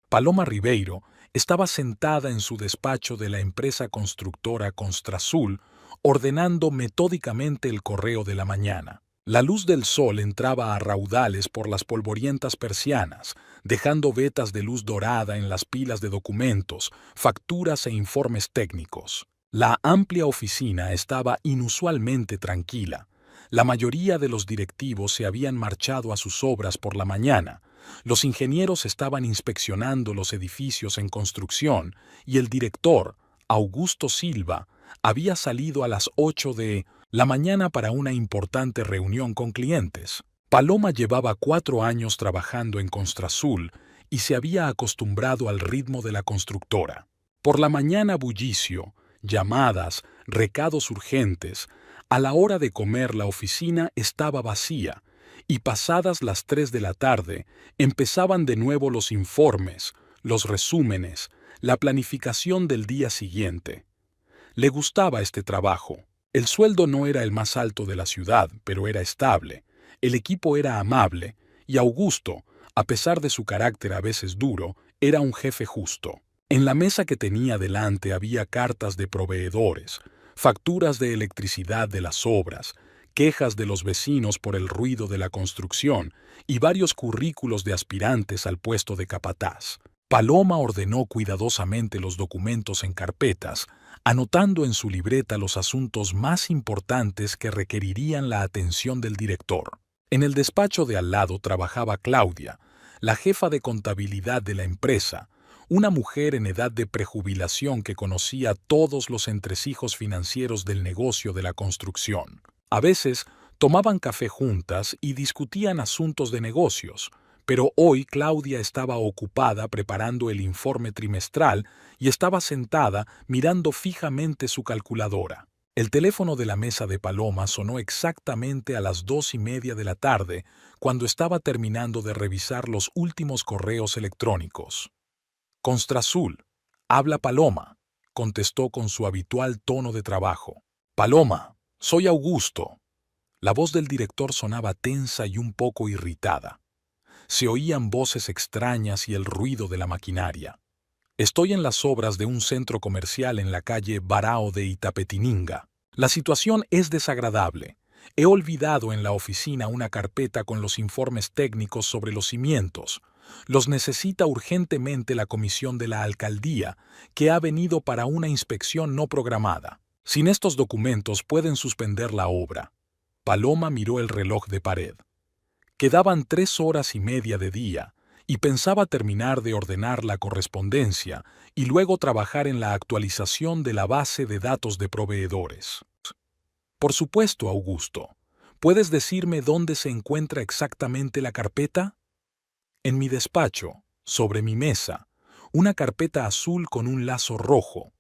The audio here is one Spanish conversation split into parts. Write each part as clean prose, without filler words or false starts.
Paloma Ribeiro estaba sentada en su despacho de la empresa constructora Construazul, ordenando metódicamente el correo de la mañana. La luz del sol entraba a raudales por las polvorientas persianas, dejando vetas de luz dorada en las pilas de documentos, facturas e informes técnicos. La amplia oficina estaba inusualmente tranquila. La mayoría de los directivos se habían marchado a sus obras por la mañana. Los ingenieros estaban inspeccionando los edificios en construcción y el director, Augusto Silva, había salido a las 8 de la mañana para una importante reunión con clientes. Paloma llevaba 4 años trabajando en Construazul y se había acostumbrado al ritmo de la constructora. Por la mañana bullicio, llamadas, recados urgentes. A la hora de comer la oficina estaba vacía y pasadas las 3 de la tarde empezaban de nuevo los informes, los resúmenes, la planificación del día siguiente. Le gustaba este trabajo. El sueldo no era el más alto de la ciudad, pero era estable. El equipo era amable y Augusto, a pesar de su carácter a veces duro, era un jefe justo. En la mesa que tenía delante había cartas de proveedores, facturas de electricidad de las obras, quejas de los vecinos por el ruido de la construcción y varios currículos de aspirantes al puesto de capataz. Paloma ordenó cuidadosamente los documentos en carpetas, anotando en su libreta los asuntos más importantes que requerirían la atención del director. En el despacho de al lado trabajaba Claudia, la jefa de contabilidad de la empresa, una mujer en edad de prejubilación que conocía todos los entresijos financieros del negocio de la construcción. A veces tomaban café juntas y discutían asuntos de negocios, pero hoy Claudia estaba ocupada preparando el informe trimestral y estaba sentada mirando fijamente su calculadora. El teléfono de la mesa de Paloma sonó exactamente a las 2:30 de la tarde, cuando estaba terminando de revisar los últimos correos electrónicos. Construazul, habla Paloma, contestó con su habitual tono de trabajo. Paloma, soy Augusto. La voz del director sonaba tensa y un poco irritada. Se oían voces extrañas y el ruido de la maquinaria. Estoy en las obras de un centro comercial en la calle Barao de Itapetininga. La situación es desagradable. He olvidado en la oficina una carpeta con los informes técnicos sobre los cimientos. Los necesita urgentemente la comisión de la alcaldía, que ha venido para una inspección no programada. Sin estos documentos pueden suspender la obra. Paloma miró el reloj de pared. Quedaban 3 horas y media de día, y pensaba terminar de ordenar la correspondencia y luego trabajar en la actualización de la base de datos de proveedores. Por supuesto, Augusto. ¿Puedes decirme dónde se encuentra exactamente la carpeta? En mi despacho, sobre mi mesa, una carpeta azul con un lazo rojo.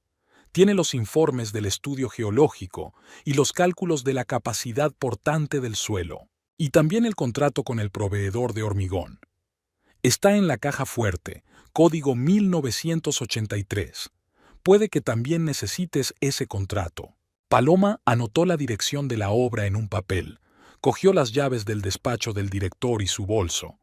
Tiene los informes del estudio geológico y los cálculos de la capacidad portante del suelo, y también el contrato con el proveedor de hormigón. Está en la caja fuerte, código 1983. Puede que también necesites ese contrato. Paloma anotó la dirección de la obra en un papel, cogió las llaves del despacho del director y su bolso.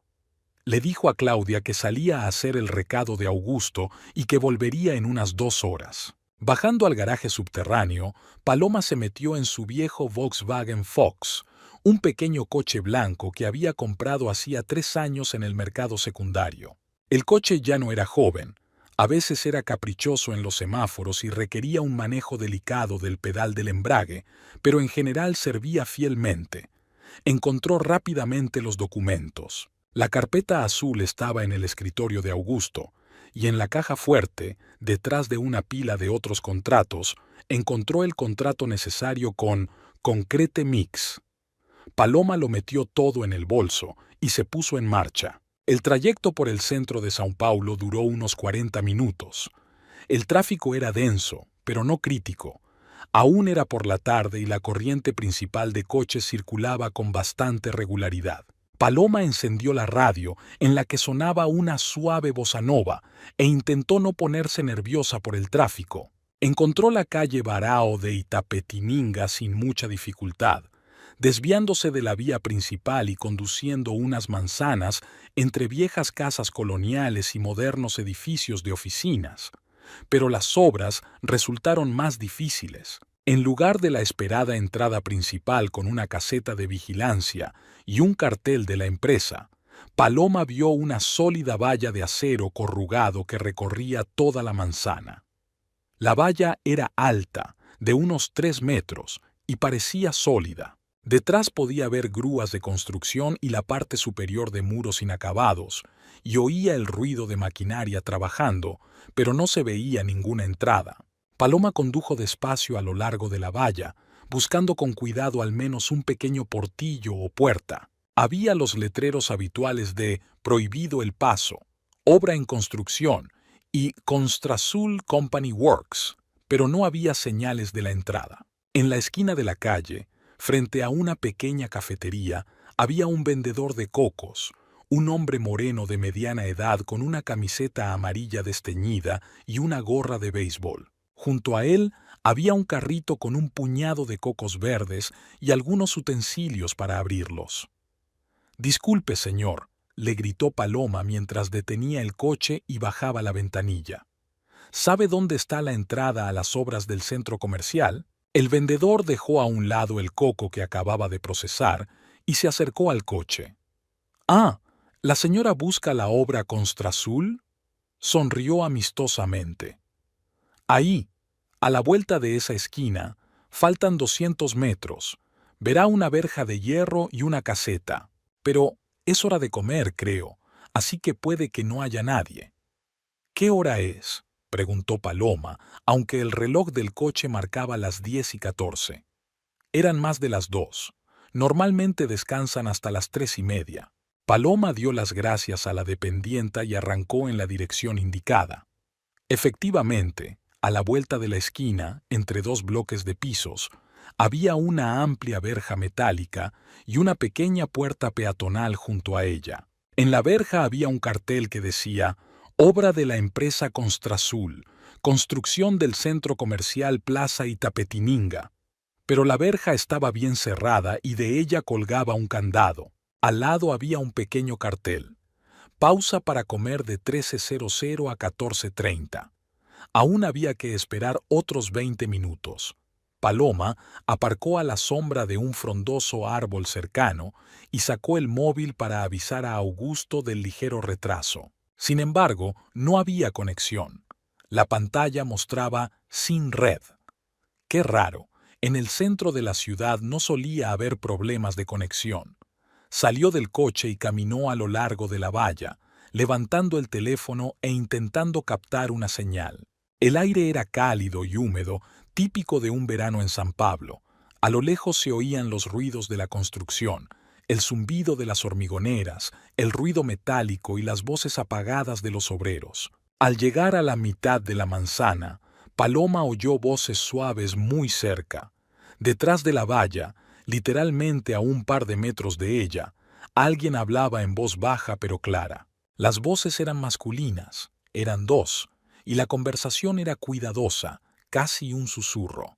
Le dijo a Claudia que salía a hacer el recado de Augusto y que volvería en unas 2 horas. Bajando al garaje subterráneo, Paloma se metió en su viejo Volkswagen Fox, un pequeño coche blanco que había comprado hacía 3 años en el mercado secundario. El coche ya no era joven, a veces era caprichoso en los semáforos y requería un manejo delicado del pedal del embrague, pero en general servía fielmente. Encontró rápidamente los documentos. La carpeta azul estaba en el escritorio de Augusto, y en la caja fuerte, detrás de una pila de otros contratos, encontró el contrato necesario con Concrete Mix. Paloma lo metió todo en el bolso y se puso en marcha. El trayecto por el centro de São Paulo duró unos 40 minutos. El tráfico era denso, pero no crítico. Aún era por la tarde y la corriente principal de coches circulaba con bastante regularidad. Paloma encendió la radio, en la que sonaba una suave bossa nova, e intentó no ponerse nerviosa por el tráfico. Encontró la calle Barao de Itapetininga sin mucha dificultad. desviándose de la vía principal y conduciendo unas manzanas entre viejas casas coloniales y modernos edificios de oficinas. Pero las obras resultaron más difíciles. En lugar de la esperada entrada principal con una caseta de vigilancia y un cartel de la empresa, Paloma vio una sólida valla de acero corrugado que recorría toda la manzana. La valla era alta, de unos 3 metros, y parecía sólida. Detrás podía ver grúas de construcción y la parte superior de muros inacabados, y oía el ruido de maquinaria trabajando, pero no se veía ninguna entrada. Paloma condujo despacio a lo largo de la valla, buscando con cuidado al menos un pequeño portillo o puerta. Había los letreros habituales de «Prohibido el paso», «Obra en construcción» y «Construsul Company Works», pero no había señales de la entrada. En la esquina de la calle, frente a una pequeña cafetería, había un vendedor de cocos, un hombre moreno de mediana edad con una camiseta amarilla desteñida y una gorra de béisbol. Junto a él había un carrito con un puñado de cocos verdes y algunos utensilios para abrirlos. «Disculpe, señor», le gritó Paloma mientras detenía el coche y bajaba la ventanilla. «¿Sabe dónde está la entrada a las obras del centro comercial?» El vendedor dejó a un lado el coco que acababa de procesar y se acercó al coche. «Ah, ¿la señora busca la obra Construsul?», sonrió amistosamente. «Ahí, a la vuelta de esa esquina, faltan 200 metros. Verá una verja de hierro y una caseta. Pero es hora de comer, creo, así que puede que no haya nadie». «¿Qué hora es?», preguntó Paloma, aunque el reloj del coche marcaba las 10:14. Eran más de las 2. Normalmente descansan hasta las 3:30. Paloma dio las gracias a la dependienta y arrancó en la dirección indicada. Efectivamente, a la vuelta de la esquina, entre 2 bloques de pisos, había una amplia verja metálica y una pequeña puerta peatonal junto a ella. En la verja había un cartel que decía «Obra de la empresa Construsul, construcción del centro comercial Plaza Itapetininga». Pero la verja estaba bien cerrada y de ella colgaba un candado. Al lado había un pequeño cartel: «Pausa para comer de 13:00 a 14:30». Aún había que esperar otros 20 minutos. Paloma aparcó a la sombra de un frondoso árbol cercano y sacó el móvil para avisar a Augusto del ligero retraso. Sin embargo, no había conexión. La pantalla mostraba «sin red». Qué raro, en el centro de la ciudad no solía haber problemas de conexión. Salió del coche y caminó a lo largo de la valla, levantando el teléfono e intentando captar una señal. El aire era cálido y húmedo, típico de un verano en San Pablo. A lo lejos se oían los ruidos de la construcción, el zumbido de las hormigoneras, el ruido metálico y las voces apagadas de los obreros. Al llegar a la mitad de la manzana, Paloma oyó voces suaves muy cerca. Detrás de la valla, literalmente a un par de metros de ella, alguien hablaba en voz baja pero clara. Las voces eran masculinas, eran 2, y la conversación era cuidadosa, casi un susurro.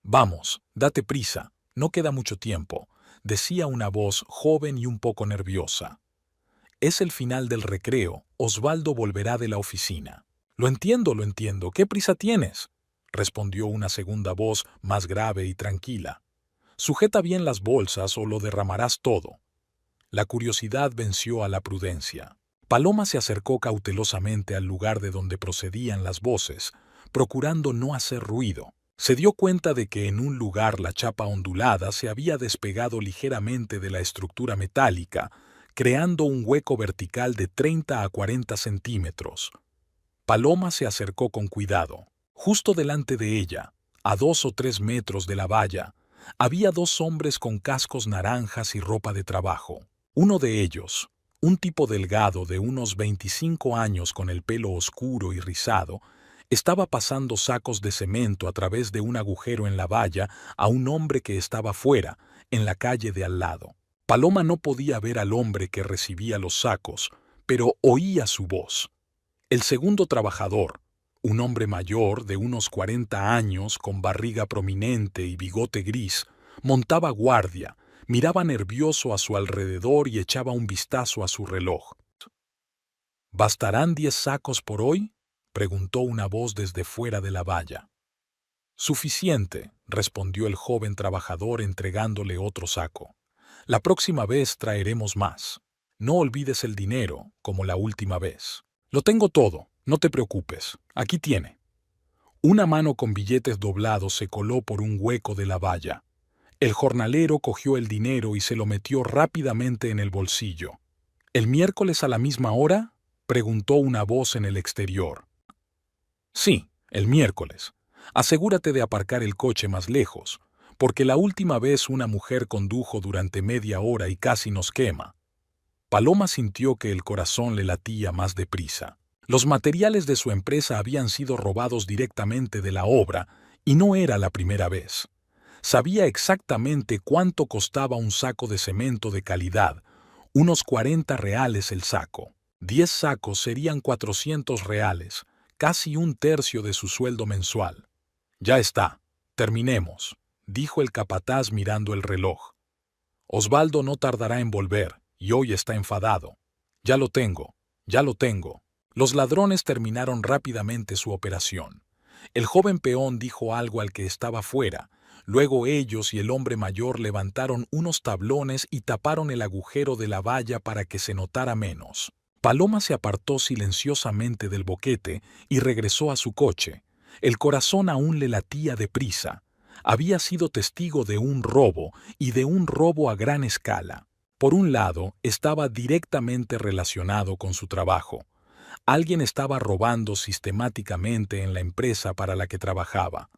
«Vamos, date prisa, no queda mucho tiempo», decía una voz joven y un poco nerviosa. «Es el final del recreo, Osvaldo volverá de la oficina». Lo entiendo, ¿qué prisa tienes?», respondió una segunda voz más grave y tranquila. «Sujeta bien las bolsas o lo derramarás todo». La curiosidad venció a la prudencia. Paloma se acercó cautelosamente al lugar de donde procedían las voces, procurando no hacer ruido. Se dio cuenta de que en un lugar la chapa ondulada se había despegado ligeramente de la estructura metálica, creando un hueco vertical de 30 a 40 centímetros. Paloma se acercó con cuidado. Justo delante de ella, a 2 o 3 metros de la valla, había 2 hombres con cascos naranjas y ropa de trabajo. Uno de ellos, un tipo delgado de unos 25 años con el pelo oscuro y rizado, estaba pasando sacos de cemento a través de un agujero en la valla a un hombre que estaba fuera, en la calle de al lado. Paloma no podía ver al hombre que recibía los sacos, pero oía su voz. El segundo trabajador, un hombre mayor de unos 40 años con barriga prominente y bigote gris, Montaba guardia, miraba nervioso a su alrededor y echaba un vistazo a su reloj. ¿Bastarán 10 sacos por hoy?, preguntó una voz desde fuera de la valla. Suficiente, respondió el joven trabajador entregándole otro saco. La próxima vez traeremos más. No olvides el dinero, como la última vez. Lo tengo todo, no te preocupes. Aquí tiene. Una mano con billetes doblados se coló por un hueco de la valla. El jornalero cogió el dinero y se lo metió rápidamente en el bolsillo. ¿El miércoles a la misma hora?, preguntó una voz en el exterior. Sí, el miércoles. Asegúrate de aparcar el coche más lejos, porque la última vez una mujer condujo durante media hora y casi nos quema. Paloma sintió que el corazón le latía más deprisa. Los materiales de su empresa habían sido robados directamente de la obra y no era la primera vez. Sabía exactamente cuánto costaba un saco de cemento de calidad, unos 40 reales el saco. 10 sacos serían 400 reales, casi un tercio de su sueldo mensual. Ya está, terminemos, dijo el capataz mirando el reloj. Osvaldo no tardará en volver, y hoy está enfadado. Ya lo tengo, ya lo tengo. Los ladrones terminaron rápidamente su operación. El joven peón dijo algo al que estaba fuera. Luego ellos y el hombre mayor levantaron unos tablones y taparon el agujero de la valla para que se notara menos. Paloma se apartó silenciosamente del boquete y regresó a su coche. El corazón aún le latía deprisa. Había sido testigo de un robo y de un robo a gran escala. Por un lado, estaba directamente relacionado con su trabajo. Alguien estaba robando sistemáticamente en la empresa para la que trabajaba.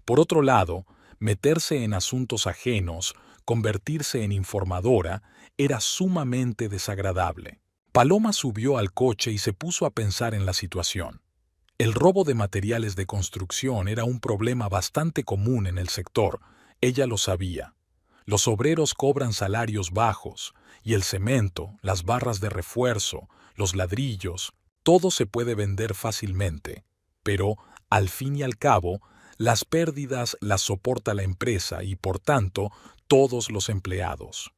Por otro lado, meterse en asuntos ajenos, convertirse en informadora, era sumamente desagradable. Paloma subió al coche y se puso a pensar en la situación. El robo de materiales de construcción era un problema bastante común en el sector, ella lo sabía. Los obreros cobran salarios bajos, y el cemento, las barras de refuerzo, los ladrillos, todo se puede vender fácilmente, pero, al fin y al cabo, las pérdidas las soporta la empresa y, por tanto, todos los empleados.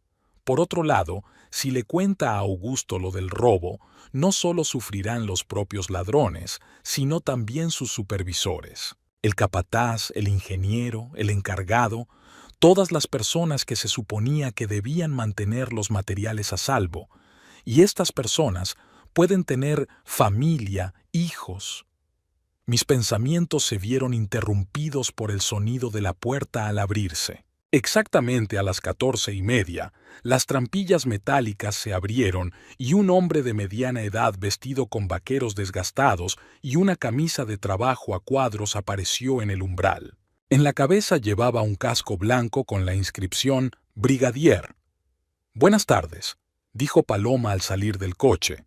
Por otro lado, si le cuenta a Augusto lo del robo, no solo sufrirán los propios ladrones, sino también sus supervisores. El capataz, el ingeniero, el encargado, todas las personas que se suponía que debían mantener los materiales a salvo, y estas personas pueden tener familia, hijos. Mis pensamientos se vieron interrumpidos por el sonido de la puerta al abrirse. Exactamente a las 14:30, las trampillas metálicas se abrieron y un hombre de mediana edad vestido con vaqueros desgastados y una camisa de trabajo a cuadros apareció en el umbral. En la cabeza llevaba un casco blanco con la inscripción Brigadier. «Buenas tardes», dijo Paloma al salir del coche.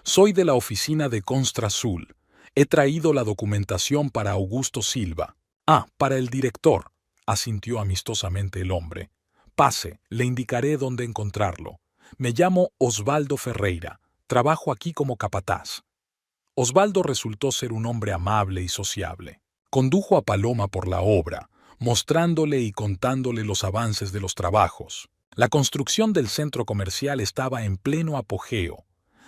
«Soy de la oficina de Construsul. He traído la documentación para Augusto Silva». «Ah, para el director», asintió amistosamente el hombre. «Pase, le indicaré dónde encontrarlo. Me llamo Osvaldo Ferreira. Trabajo aquí como capataz». Osvaldo resultó ser un hombre amable y sociable. Condujo a Paloma por la obra, mostrándole y contándole los avances de los trabajos. La construcción del centro comercial estaba en pleno apogeo.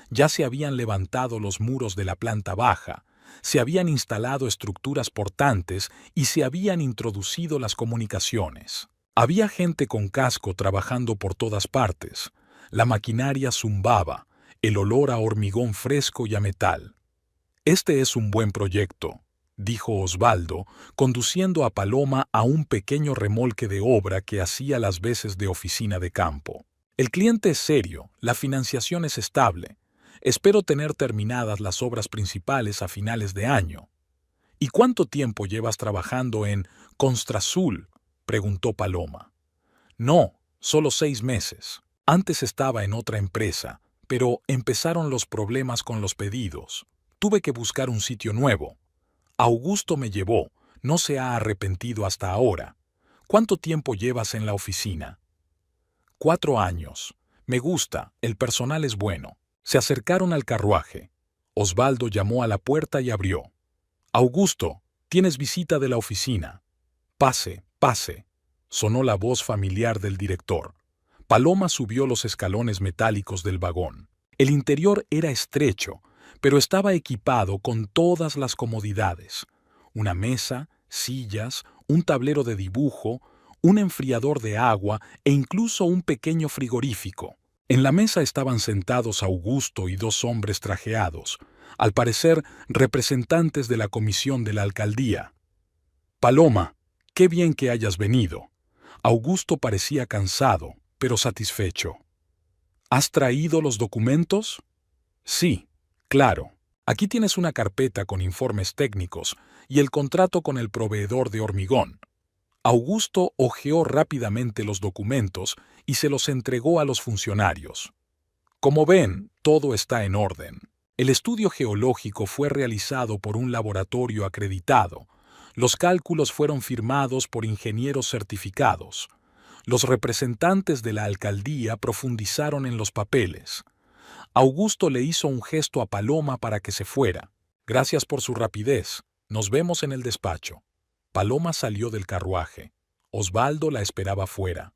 Ya se habían levantado los muros de la planta baja, se habían instalado estructuras portantes y se habían introducido las comunicaciones. Había gente con casco trabajando por todas partes. La maquinaria zumbaba, el olor a hormigón fresco y a metal. «Este es un buen proyecto», dijo Osvaldo, conduciendo a Paloma a un pequeño remolque de obra que hacía las veces de oficina de campo. «El cliente es serio, la financiación es estable. Espero tener terminadas las obras principales a finales de año». «¿Y cuánto tiempo llevas trabajando en Construsul?», preguntó Paloma. «No, solo 6 meses. Antes estaba en otra empresa, pero empezaron los problemas con los pedidos. Tuve que buscar un sitio nuevo. Augusto me llevó, no se ha arrepentido hasta ahora. ¿Cuánto tiempo llevas en la oficina?» 4 años. Me gusta, el personal es bueno. Se acercaron al carruaje. Osvaldo llamó a la puerta y abrió. «Augusto, tienes visita de la oficina». «Pase, pase». sonó la voz familiar del director. Paloma subió los escalones metálicos del vagón. El interior era estrecho, pero estaba equipado con todas las comodidades. Una mesa, sillas, un tablero de dibujo, un enfriador de agua e incluso un pequeño frigorífico. En la mesa estaban sentados Augusto y dos hombres trajeados, al parecer representantes de la comisión de la alcaldía. Paloma, qué bien que hayas venido. Augusto parecía cansado, pero satisfecho. ¿Has traído los documentos? Sí, claro. Aquí tienes una carpeta con informes técnicos y el contrato con el proveedor de hormigón. Augusto hojeó rápidamente los documentos y se los entregó a los funcionarios. Como ven, todo está en orden. El estudio geológico fue realizado por un laboratorio acreditado. Los cálculos fueron firmados por ingenieros certificados. Los representantes de la alcaldía profundizaron en los papeles. Augusto le hizo un gesto a Paloma para que se fuera. Gracias por su rapidez. Nos vemos en el despacho. Paloma salió del carruaje. Osvaldo la esperaba fuera.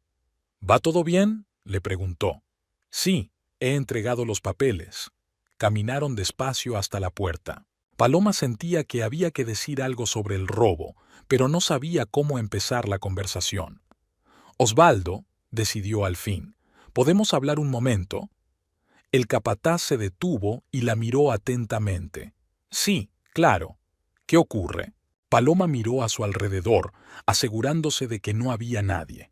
¿Va todo bien?, le preguntó. Sí, he entregado los papeles. Caminaron despacio hasta la puerta. Paloma sentía que había que decir algo sobre el robo, pero no sabía cómo empezar la conversación. Osvaldo, decidió al fin, ¿podemos hablar un momento? El capataz se detuvo y la miró atentamente. Sí, claro. ¿Qué ocurre? Paloma miró a su alrededor, asegurándose de que no había nadie.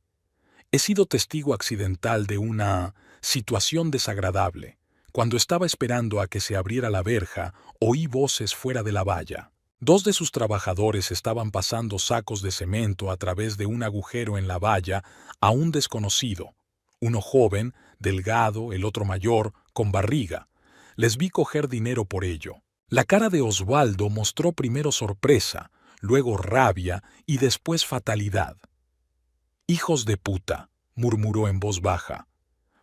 He sido testigo accidental de una situación desagradable. Cuando estaba esperando a que se abriera la verja, oí voces fuera de la valla. Dos de sus trabajadores estaban pasando sacos de cemento a través de un agujero en la valla a un desconocido. Uno joven, delgado, el otro mayor, con barriga. Les vi coger dinero por ello. La cara de Osvaldo mostró primero sorpresa, luego rabia y después fatalidad. «Hijos de puta», murmuró en voz baja.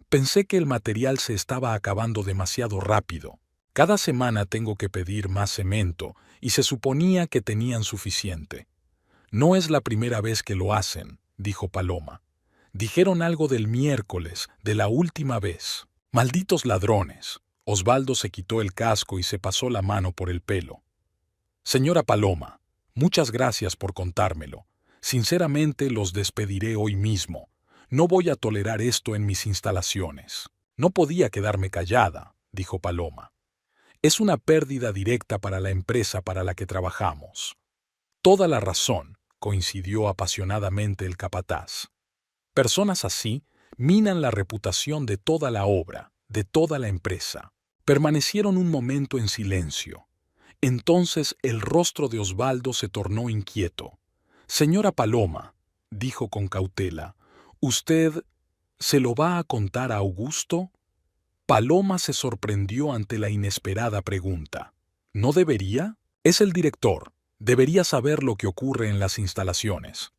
Pensé que el material se estaba acabando demasiado rápido. Cada semana tengo que pedir más cemento y se suponía que tenían suficiente. No es la primera vez que lo hacen, dijo Paloma. Dijeron algo del miércoles, de la última vez. Malditos ladrones. Osvaldo se quitó el casco y se pasó la mano por el pelo. Señora Paloma, muchas gracias por contármelo. Sinceramente los despediré hoy mismo. No voy a tolerar esto en mis instalaciones. No podía quedarme callada, dijo Paloma. Es una pérdida directa para la empresa para la que trabajamos. Toda la razón, coincidió apasionadamente el capataz. Personas así minan la reputación de toda la obra, de toda la empresa. Permanecieron un momento en silencio. Entonces el rostro de Osvaldo se tornó inquieto. Señora Paloma, dijo con cautela, ¿usted se lo va a contar a Augusto? Paloma se sorprendió ante la inesperada pregunta. ¿No debería? Es el director. Debería saber lo que ocurre en las instalaciones.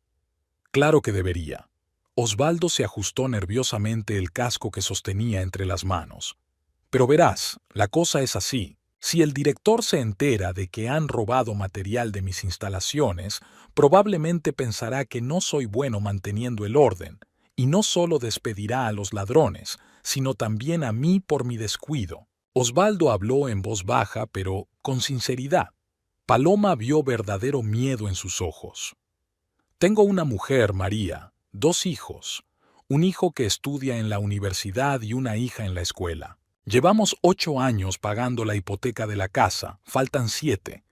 Claro que debería. Osvaldo se ajustó nerviosamente el casco que sostenía entre las manos. Pero verás, la cosa es así. Si el director se entera de que han robado material de mis instalaciones, probablemente pensará que no soy bueno manteniendo el orden, y no solo despedirá a los ladrones, sino también a mí por mi descuido. Osvaldo habló en voz baja, pero con sinceridad. Paloma vio verdadero miedo en sus ojos. Tengo una mujer, María, 2 hijos, un hijo que estudia en la universidad y una hija en la escuela. Llevamos 8 años pagando la hipoteca de la casa, faltan 7.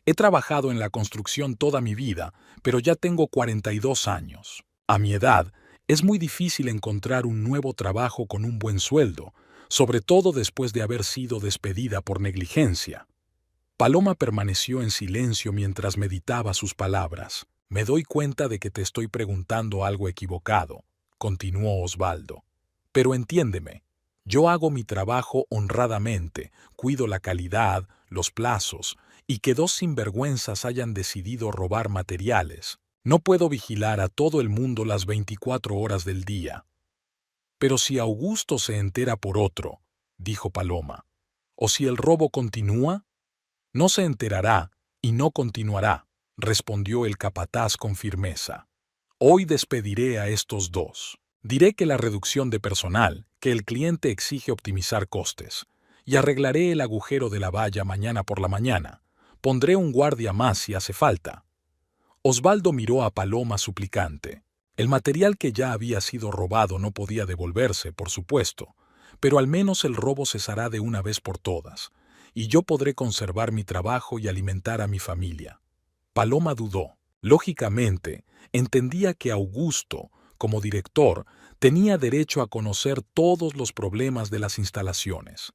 He trabajado en la construcción toda mi vida, pero ya tengo 42 años. A mi edad, es muy difícil encontrar un nuevo trabajo con un buen sueldo, sobre todo después de haber sido despedida por negligencia. Paloma permaneció en silencio mientras meditaba sus palabras. Me doy cuenta de que te estoy preguntando algo equivocado, continuó Osvaldo. Pero entiéndeme, yo hago mi trabajo honradamente, cuido la calidad, los plazos, y que 2 sinvergüenzas hayan decidido robar materiales. No puedo vigilar a todo el mundo las 24 horas del día. Pero si Augusto se entera por otro, dijo Paloma, o si el robo continúa, no se enterará y no continuará, respondió el capataz con firmeza. Hoy despediré a estos dos. Diré que la reducción de personal, que el cliente exige optimizar costes, y arreglaré el agujero de la valla mañana por la mañana. Pondré un guardia más si hace falta. Osvaldo miró a Paloma suplicante. El material que ya había sido robado no podía devolverse, por supuesto, pero al menos el robo cesará de una vez por todas, y yo podré conservar mi trabajo y alimentar a mi familia. Paloma dudó. Lógicamente, entendía que Augusto, como director, tenía derecho a conocer todos los problemas de las instalaciones.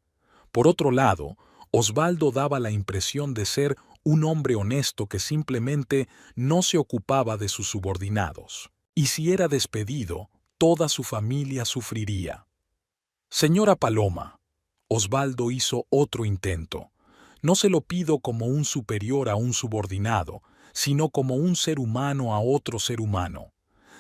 Por otro lado, Osvaldo daba la impresión de ser un hombre honesto que simplemente no se ocupaba de sus subordinados. Y si era despedido, toda su familia sufriría. Señora Paloma, Osvaldo hizo otro intento. No se lo pido como un superior a un subordinado, sino como un ser humano a otro ser humano.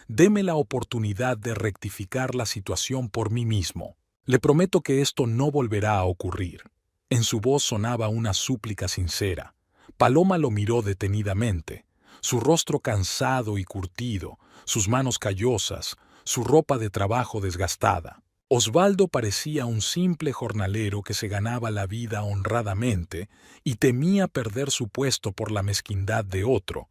Deme la oportunidad de rectificar la situación por mí mismo. Le prometo que esto no volverá a ocurrir. En su voz sonaba una súplica sincera. Paloma lo miró detenidamente. Su rostro cansado y curtido, sus manos callosas, su ropa de trabajo desgastada. Osvaldo parecía un simple jornalero que se ganaba la vida honradamente y temía perder su puesto por la mezquindad de otro.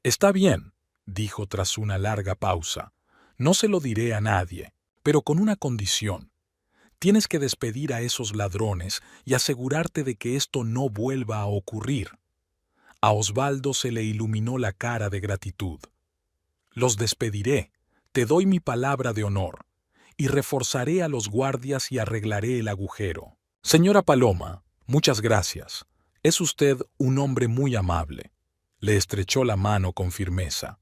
«Está bien», dijo tras una larga pausa. «No se lo diré a nadie, pero con una condición. Tienes que despedir a esos ladrones y asegurarte de que esto no vuelva a ocurrir». A Osvaldo se le iluminó la cara de gratitud. «Los despediré, te doy mi palabra de honor, y reforzaré a los guardias y arreglaré el agujero. Señora Paloma, muchas gracias. Es usted un hombre muy amable». Le estrechó la mano con firmeza.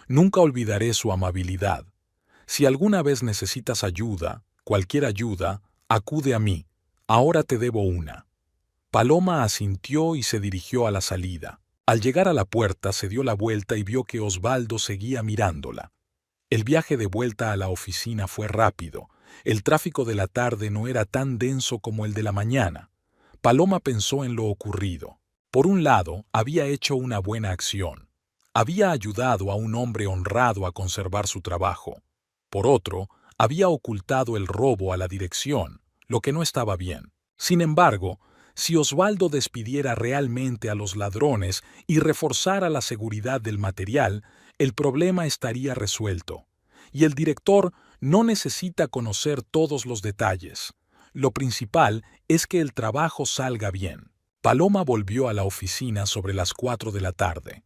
«Nunca olvidaré su amabilidad. Si alguna vez necesitas ayuda, cualquier ayuda, acude a mí. Ahora te debo una». Paloma asintió y se dirigió a la salida. Al llegar a la puerta se dio la vuelta y vio que Osvaldo seguía mirándola. El viaje de vuelta a la oficina fue rápido. El tráfico de la tarde no era tan denso como el de la mañana. Paloma pensó en lo ocurrido. Por un lado, había hecho una buena acción. Había ayudado a un hombre honrado a conservar su trabajo. Por otro, había ocultado el robo a la dirección, lo que no estaba bien. Sin embargo, si Osvaldo despidiera realmente a los ladrones y reforzara la seguridad del material, el problema estaría resuelto. Y el director no necesita conocer todos los detalles. Lo principal es que el trabajo salga bien. Paloma volvió a la oficina sobre las 4 de la tarde.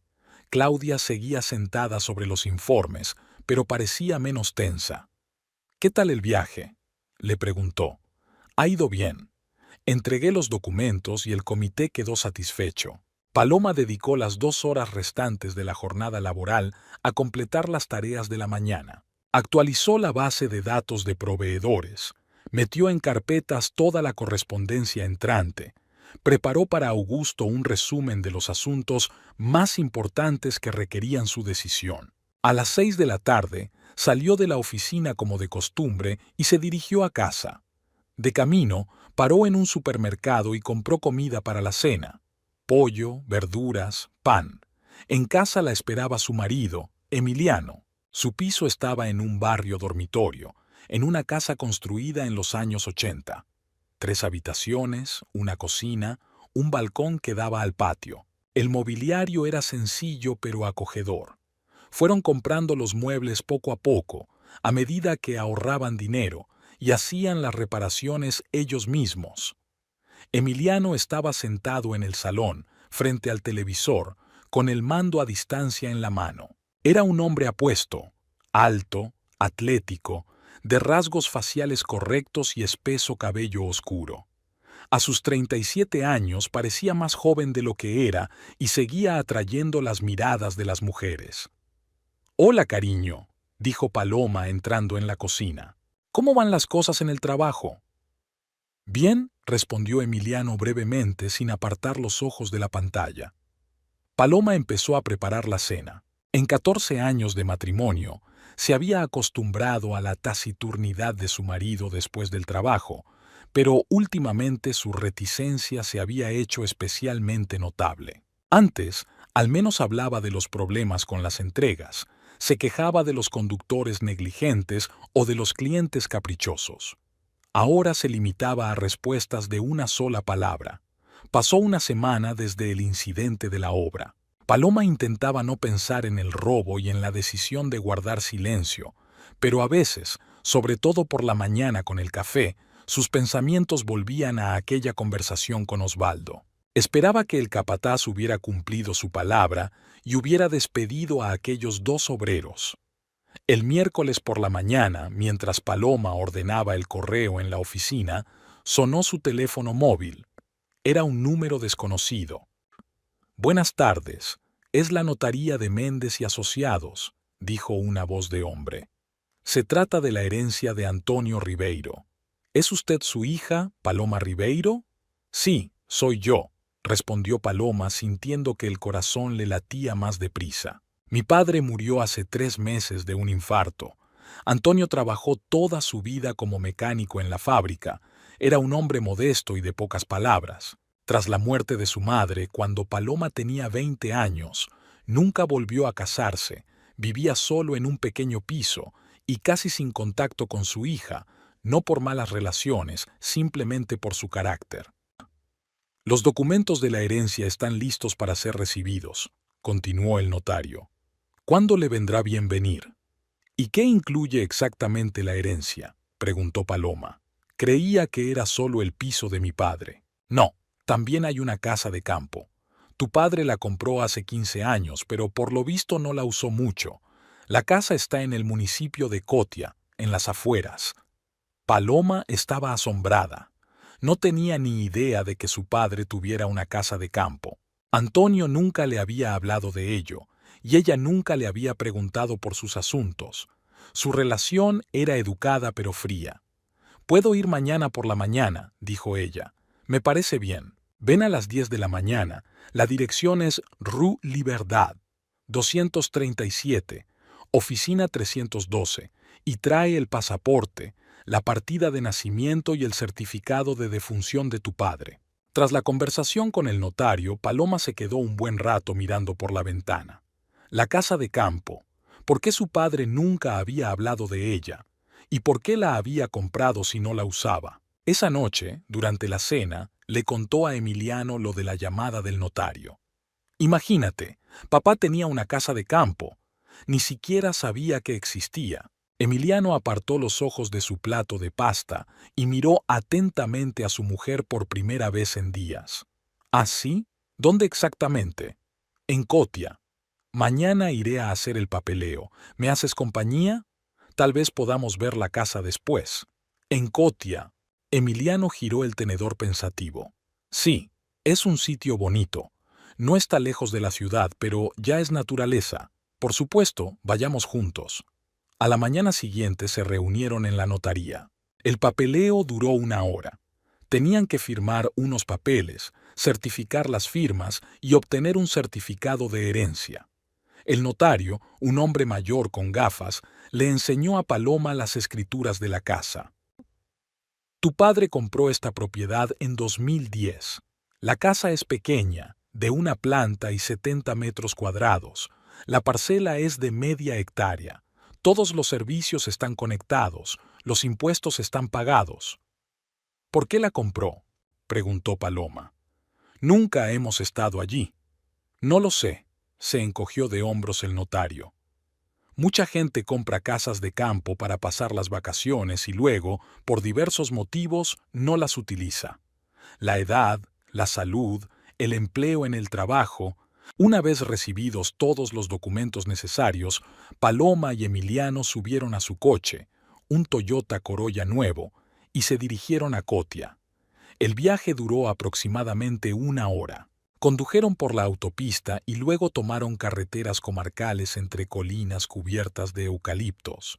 Claudia seguía sentada sobre los informes, pero parecía menos tensa. «¿Qué tal el viaje?», le preguntó. «Ha ido bien. Entregué los documentos y el comité quedó satisfecho». Paloma dedicó las 2 horas restantes de la jornada laboral a completar las tareas de la mañana. Actualizó la base de datos de proveedores, metió en carpetas toda la correspondencia entrante, preparó para Augusto un resumen de los asuntos más importantes que requerían su decisión. A las 6 de la tarde salió de la oficina como de costumbre y se dirigió a casa. De camino, paró en un supermercado y compró comida para la cena: pollo, verduras, pan. En casa la esperaba su marido, Emiliano. Su piso estaba en un barrio dormitorio, en una casa construida en los años 80. 3 habitaciones, una cocina, un balcón que daba al patio. El mobiliario era sencillo pero acogedor. Fueron comprando los muebles poco a poco, a medida que ahorraban dinero, y hacían las reparaciones ellos mismos. Emiliano estaba sentado en el salón, frente al televisor, con el mando a distancia en la mano. Era un hombre apuesto, alto, atlético, de rasgos faciales correctos y espeso cabello oscuro. A sus 37 años parecía más joven de lo que era y seguía atrayendo las miradas de las mujeres. «Hola, cariño», dijo Paloma entrando en la cocina. «¿Cómo van las cosas en el trabajo?». «Bien», respondió Emiliano brevemente sin apartar los ojos de la pantalla. Paloma empezó a preparar la cena. En 14 años de matrimonio, se había acostumbrado a la taciturnidad de su marido después del trabajo, pero últimamente su reticencia se había hecho especialmente notable. Antes, al menos hablaba de los problemas con las entregas, Se quejaba de los conductores negligentes o de los clientes caprichosos. Ahora se limitaba a respuestas de una sola palabra. Pasó una semana desde el incidente de la obra. Paloma intentaba no pensar en el robo y en la decisión de guardar silencio, pero a veces, sobre todo por la mañana con el café, sus pensamientos volvían a aquella conversación con Osvaldo. Esperaba que el capataz hubiera cumplido su palabra y hubiera despedido a aquellos dos obreros. El miércoles por la mañana, mientras Paloma ordenaba el correo en la oficina, sonó su teléfono móvil. Era un número desconocido. «Buenas tardes. Es la notaría de Méndez y Asociados», dijo una voz de hombre. «Se trata de la herencia de Antonio Ribeiro. ¿Es usted su hija, Paloma Ribeiro?» «Sí, soy yo», respondió Paloma sintiendo que el corazón le latía más deprisa. «Mi padre murió hace 3 meses de un infarto. Antonio trabajó toda su vida como mecánico en la fábrica. Era un hombre modesto y de pocas palabras. Tras la muerte de su madre, cuando Paloma tenía 20 años, nunca volvió a casarse, vivía solo en un pequeño piso y casi sin contacto con su hija, no por malas relaciones, simplemente por su carácter. Los documentos de la herencia están listos para ser recibidos», continuó el notario. «¿Cuándo le vendrá bien venir?» «¿Y qué incluye exactamente la herencia?», preguntó Paloma. «Creía que era solo el piso de mi padre». «No, también hay una casa de campo. Tu padre la compró hace 15 años, pero por lo visto no la usó mucho. La casa está en el municipio de Cotia, en las afueras». Paloma estaba asombrada. No tenía ni idea de que su padre tuviera una casa de campo. Antonio nunca le había hablado de ello, y ella nunca le había preguntado por sus asuntos. Su relación era educada pero fría. «Puedo ir mañana por la mañana», dijo ella. «Me parece bien. Ven a las 10 de la mañana. La dirección es Rue Liberdad, 237, oficina 312, y trae el pasaporte, la partida de nacimiento y el certificado de defunción de tu padre». Tras la conversación con el notario, Paloma se quedó un buen rato mirando por la ventana. La casa de campo. ¿Por qué su padre nunca había hablado de ella? ¿Y por qué la había comprado si no la usaba? Esa noche, durante la cena, le contó a Emiliano lo de la llamada del notario. «Imagínate, papá tenía una casa de campo. Ni siquiera sabía que existía». Emiliano apartó los ojos de su plato de pasta y miró atentamente a su mujer por primera vez en días. «¿Ah, sí? ¿Dónde exactamente?» «En Cotia. Mañana iré a hacer el papeleo. ¿Me haces compañía? Tal vez podamos ver la casa después». «En Cotia». Emiliano giró el tenedor pensativo. «Sí, es un sitio bonito. No está lejos de la ciudad, pero ya es naturaleza. Por supuesto, vayamos juntos». A la mañana siguiente se reunieron en la notaría. El papeleo duró 1 hora. Tenían que firmar unos papeles, certificar las firmas y obtener un certificado de herencia. El notario, un hombre mayor con gafas, le enseñó a Paloma las escrituras de la casa. «Tu padre compró esta propiedad en 2010. La casa es pequeña, de 1 planta y 70 metros cuadrados. La parcela es de media hectárea. Todos los servicios están conectados, los impuestos están pagados». «¿Por qué la compró?», preguntó Paloma. «Nunca hemos estado allí». «No lo sé», se encogió de hombros el notario. «Mucha gente compra casas de campo para pasar las vacaciones y luego, por diversos motivos, no las utiliza. La edad, la salud, el empleo en el trabajo. Una vez recibidos todos los documentos necesarios, Paloma y Emiliano subieron a su coche, un Toyota Corolla nuevo, y se dirigieron a Cotia. El viaje duró aproximadamente 1 hora. Condujeron por la autopista y luego tomaron carreteras comarcales entre colinas cubiertas de eucaliptos.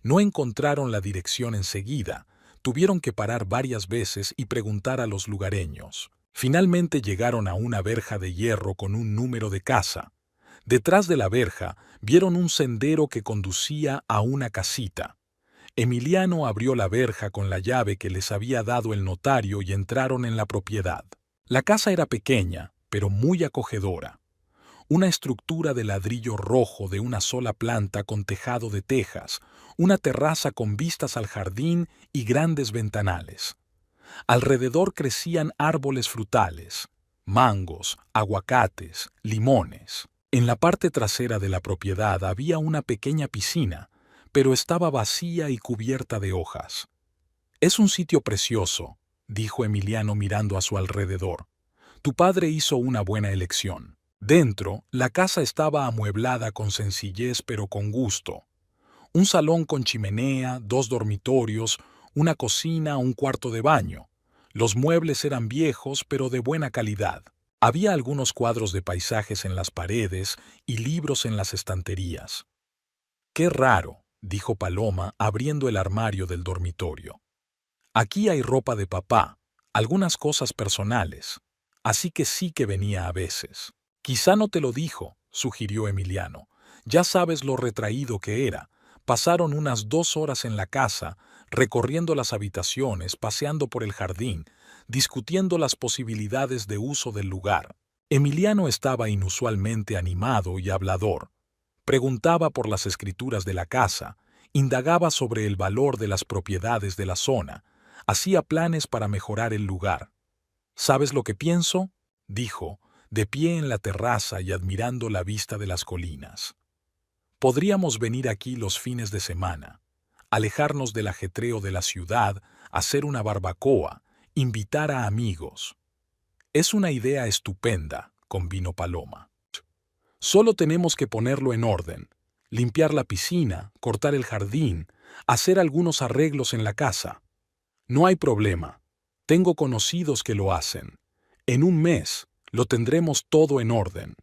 No encontraron la dirección enseguida, tuvieron que parar varias veces y preguntar a los lugareños. Finalmente llegaron a una verja de hierro con un número de casa. Detrás de la verja vieron un sendero que conducía a una casita. Emiliano abrió la verja con la llave que les había dado el notario y entraron en la propiedad. La casa era pequeña, pero muy acogedora. una estructura de ladrillo rojo de una sola planta con tejado de tejas, una terraza con vistas al jardín y grandes ventanales. Alrededor crecían árboles frutales, mangos, aguacates, limones. En la parte trasera de la propiedad había una pequeña piscina, pero estaba vacía y cubierta de hojas. «Es un sitio precioso», dijo Emiliano mirando a su alrededor. «Tu padre hizo una buena elección». Dentro, la casa estaba amueblada con sencillez pero con gusto. Un salón con chimenea, 2 dormitorios, una cocina, un cuarto de baño. Los muebles eran viejos pero de buena calidad. Había algunos cuadros de paisajes en las paredes y libros en las estanterías. «Qué raro», dijo Paloma abriendo el armario del dormitorio. «Aquí hay ropa de papá, algunas cosas personales, así que sí que venía a veces». «Quizá no te lo dijo», sugirió Emiliano. «Ya sabes lo retraído que era. Pasaron unas 2 horas en la casa, recorriendo las habitaciones, paseando por el jardín, discutiendo las posibilidades de uso del lugar». Emiliano estaba inusualmente animado y hablador. Preguntaba por las escrituras de la casa, indagaba sobre el valor de las propiedades de la zona, hacía planes para mejorar el lugar. «¿Sabes lo que pienso?», dijo, de pie en la terraza y admirando la vista de las colinas. «Podríamos venir aquí los fines de semana, alejarnos del ajetreo de la ciudad, hacer una barbacoa, invitar a amigos». «Es una idea estupenda», convino Paloma. «Solo tenemos que ponerlo en orden, limpiar la piscina, cortar el jardín, hacer algunos arreglos en la casa. No hay problema. Tengo conocidos que lo hacen. En un mes lo tendremos todo en orden».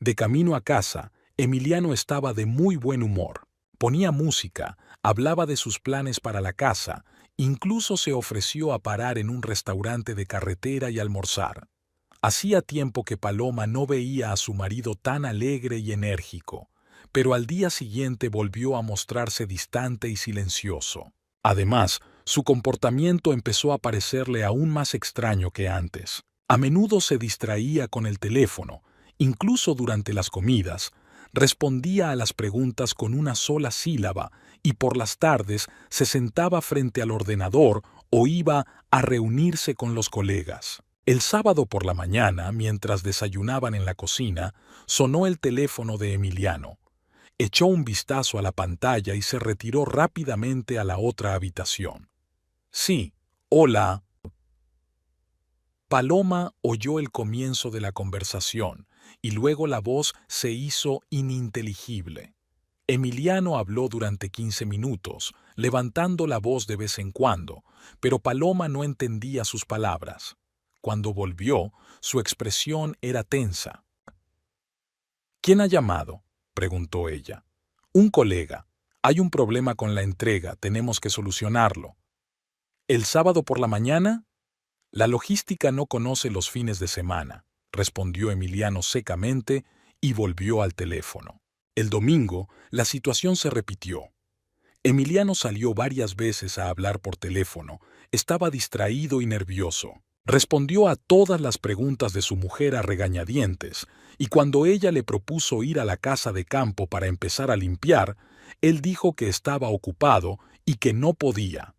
De camino a casa, Emiliano estaba de muy buen humor. Ponía música, hablaba de sus planes para la casa, incluso se ofreció a parar en un restaurante de carretera y almorzar. Hacía tiempo que Paloma no veía a su marido tan alegre y enérgico, pero al día siguiente volvió a mostrarse distante y silencioso. Además, su comportamiento empezó a parecerle aún más extraño que antes. A menudo se distraía con el teléfono, incluso durante las comidas, respondía a las preguntas con una sola sílaba y por las tardes se sentaba frente al ordenador o iba a reunirse con los colegas. El sábado por la mañana, mientras desayunaban en la cocina, sonó el teléfono de Emiliano. Echó un vistazo a la pantalla y se retiró rápidamente a la otra habitación. «Sí, hola». Paloma oyó el comienzo de la conversación y luego la voz se hizo ininteligible. Emiliano habló durante 15 minutos, levantando la voz de vez en cuando, pero Paloma no entendía sus palabras. Cuando volvió, su expresión era tensa. «¿Quién ha llamado?», preguntó ella. «Un colega. Hay un problema con la entrega, tenemos que solucionarlo». «¿El sábado por la mañana?». «La logística no conoce los fines de semana», respondió Emiliano secamente y volvió al teléfono. El domingo, la situación se repitió. Emiliano salió varias veces a hablar por teléfono. Estaba distraído y nervioso. Respondió a todas las preguntas de su mujer a regañadientes, y cuando ella le propuso ir a la casa de campo para empezar a limpiar, él dijo que estaba ocupado y que no podía.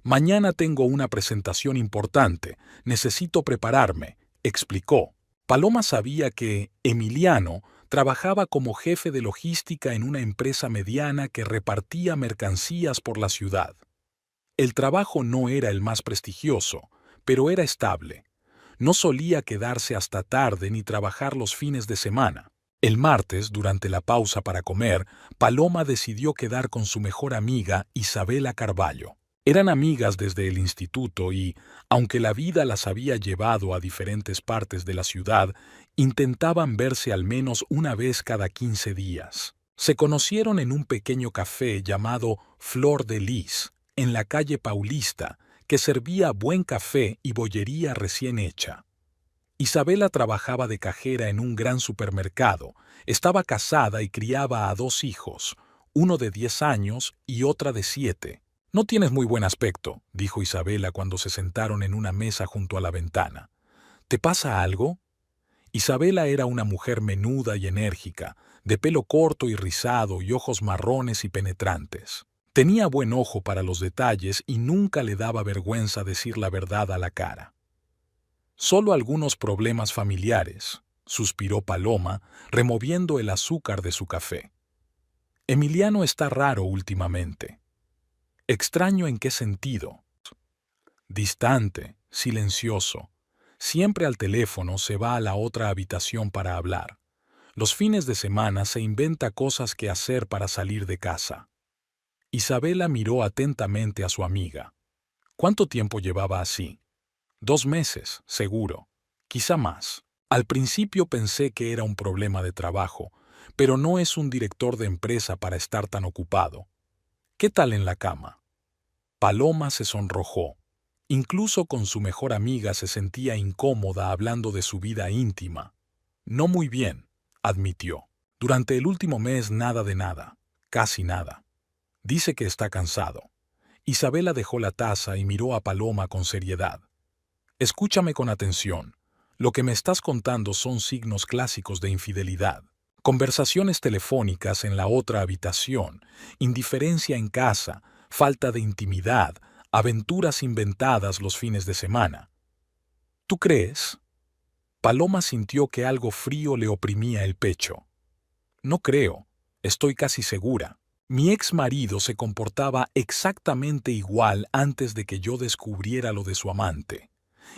«Mañana tengo una presentación importante, necesito prepararme», explicó. Paloma sabía que Emiliano trabajaba como jefe de logística en una empresa mediana que repartía mercancías por la ciudad. El trabajo no era el más prestigioso, pero era estable. No solía quedarse hasta tarde ni trabajar los fines de semana. El martes, durante la pausa para comer, Paloma decidió quedar con su mejor amiga, Isabela Carballo. Eran amigas desde el instituto y, aunque la vida las había llevado a diferentes partes de la ciudad, intentaban verse al menos una vez cada 15 días. Se conocieron en un pequeño café llamado Flor de Lis, en la calle Paulista, que servía buen café y bollería recién hecha. Isabela trabajaba de cajera en un gran supermercado, estaba casada y criaba a 2 hijos, uno de 10 años y otra de 7. «No tienes muy buen aspecto», dijo Isabela cuando se sentaron en una mesa junto a la ventana. «¿Te pasa algo?». Isabela era una mujer menuda y enérgica, de pelo corto y rizado y ojos marrones y penetrantes. Tenía buen ojo para los detalles y nunca le daba vergüenza decir la verdad a la cara. Solo algunos problemas familiares, suspiró Paloma, removiendo el azúcar de su café. Emiliano está raro últimamente. ¿Extraño en qué sentido? Distante, silencioso. Siempre al teléfono, se va a la otra habitación para hablar. Los fines de semana se inventa cosas que hacer para salir de casa. Isabela miró atentamente a su amiga. ¿Cuánto tiempo llevaba así? 2 meses, seguro. Quizá más. Al principio pensé que era un problema de trabajo, pero no es un director de empresa para estar tan ocupado. ¿Qué tal en la cama? Paloma se sonrojó. Incluso con su mejor amiga se sentía incómoda hablando de su vida íntima. No muy bien, admitió. Durante el último mes nada de nada, casi nada. Dice que está cansado. Isabela dejó la taza y miró a Paloma con seriedad. Escúchame con atención. Lo que me estás contando son signos clásicos de infidelidad. Conversaciones telefónicas en la otra habitación, indiferencia en casa, falta de intimidad, aventuras inventadas los fines de semana. ¿Tú crees? Paloma sintió que algo frío le oprimía el pecho. No creo, estoy casi segura. Mi ex marido se comportaba exactamente igual antes de que yo descubriera lo de su amante.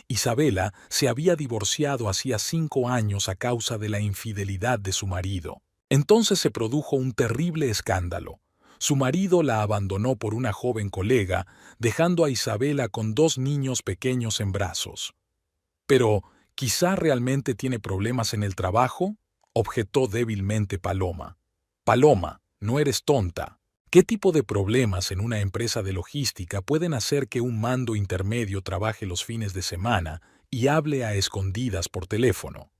Isabela se había divorciado hacía 5 años a causa de la infidelidad de su marido. Entonces se produjo un terrible escándalo. Su marido la abandonó por una joven colega, dejando a Isabela con 2 niños pequeños en brazos. Pero, ¿quizá realmente tiene problemas en el trabajo?, objetó débilmente Paloma. Paloma, no eres tonta. ¿Qué tipo de problemas en una empresa de logística pueden hacer que un mando intermedio trabaje los fines de semana y hable a escondidas por teléfono?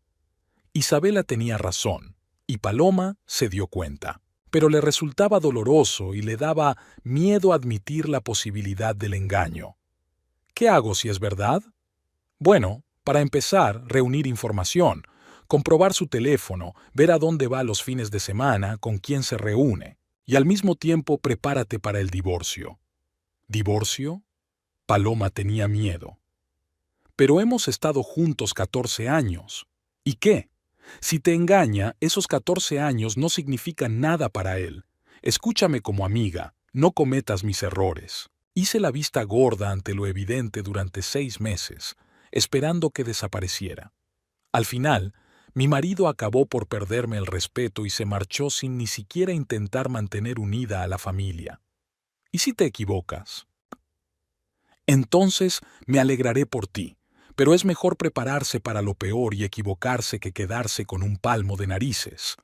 Isabela tenía razón, y Paloma se dio cuenta, pero le resultaba doloroso y le daba miedo admitir la posibilidad del engaño. ¿Qué hago si es verdad? Bueno, para empezar, reunir información, comprobar su teléfono, ver a dónde va los fines de semana, con quién se reúne. Y al mismo tiempo prepárate para el divorcio. ¿Divorcio? Paloma tenía miedo. Pero hemos estado juntos 14 años. ¿Y qué? Si te engaña, esos 14 años no significan nada para él. Escúchame como amiga, no cometas mis errores. Hice la vista gorda ante lo evidente durante 6 meses, esperando que desapareciera. Al final, mi marido acabó por perderme el respeto y se marchó sin ni siquiera intentar mantener unida a la familia. ¿Y si te equivocas? Entonces me alegraré por ti, pero es mejor prepararse para lo peor y equivocarse que quedarse con un palmo de narices.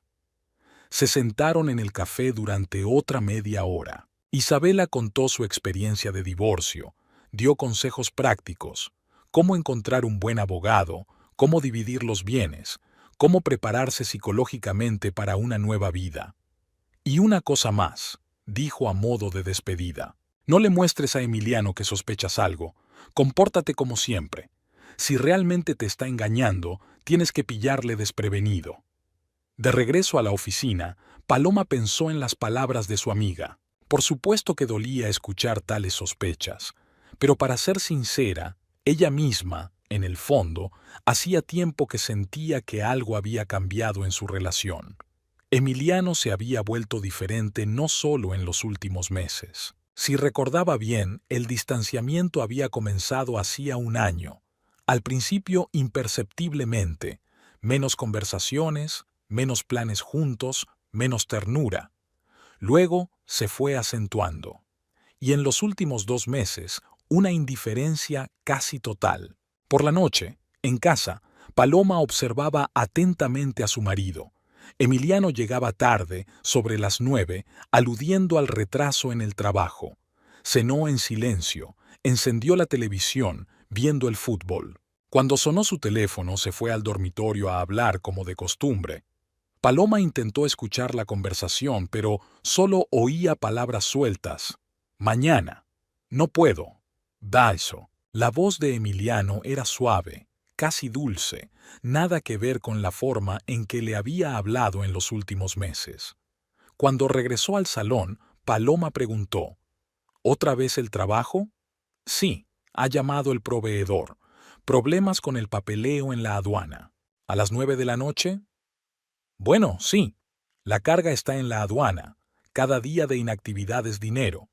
Se sentaron en el café durante otra media hora. Isabela contó su experiencia de divorcio, dio consejos prácticos, cómo encontrar un buen abogado, cómo dividir los bienes, cómo prepararse psicológicamente para una nueva vida. Y una cosa más, dijo a modo de despedida. No le muestres a Emiliano que sospechas algo. Compórtate como siempre. Si realmente te está engañando, tienes que pillarle desprevenido. De regreso a la oficina, Paloma pensó en las palabras de su amiga. Por supuesto que dolía escuchar tales sospechas, pero para ser sincera, ella misma, en el fondo, hacía tiempo que sentía que algo había cambiado en su relación. Emiliano se había vuelto diferente no solo en los últimos meses. Si recordaba bien, el distanciamiento había comenzado hacía 1 año. Al principio imperceptiblemente, menos conversaciones, menos planes juntos, menos ternura. Luego se fue acentuando. Y en los últimos 2 meses, una indiferencia casi total. Por la noche, en casa, Paloma observaba atentamente a su marido. Emiliano llegaba tarde, sobre las 9, aludiendo al retraso en el trabajo. Cenó en silencio, encendió la televisión, viendo el fútbol. Cuando sonó su teléfono, se fue al dormitorio a hablar como de costumbre. Paloma intentó escuchar la conversación, pero solo oía palabras sueltas. Mañana. No puedo. Da eso. La voz de Emiliano era suave, casi dulce, nada que ver con la forma en que le había hablado en los últimos meses. Cuando regresó al salón, Paloma preguntó, ¿otra vez el trabajo? Sí, ha llamado el proveedor. Problemas con el papeleo en la aduana. ¿A las 9 de la noche? Bueno, sí. La carga está en la aduana. Cada día de inactividad es dinero.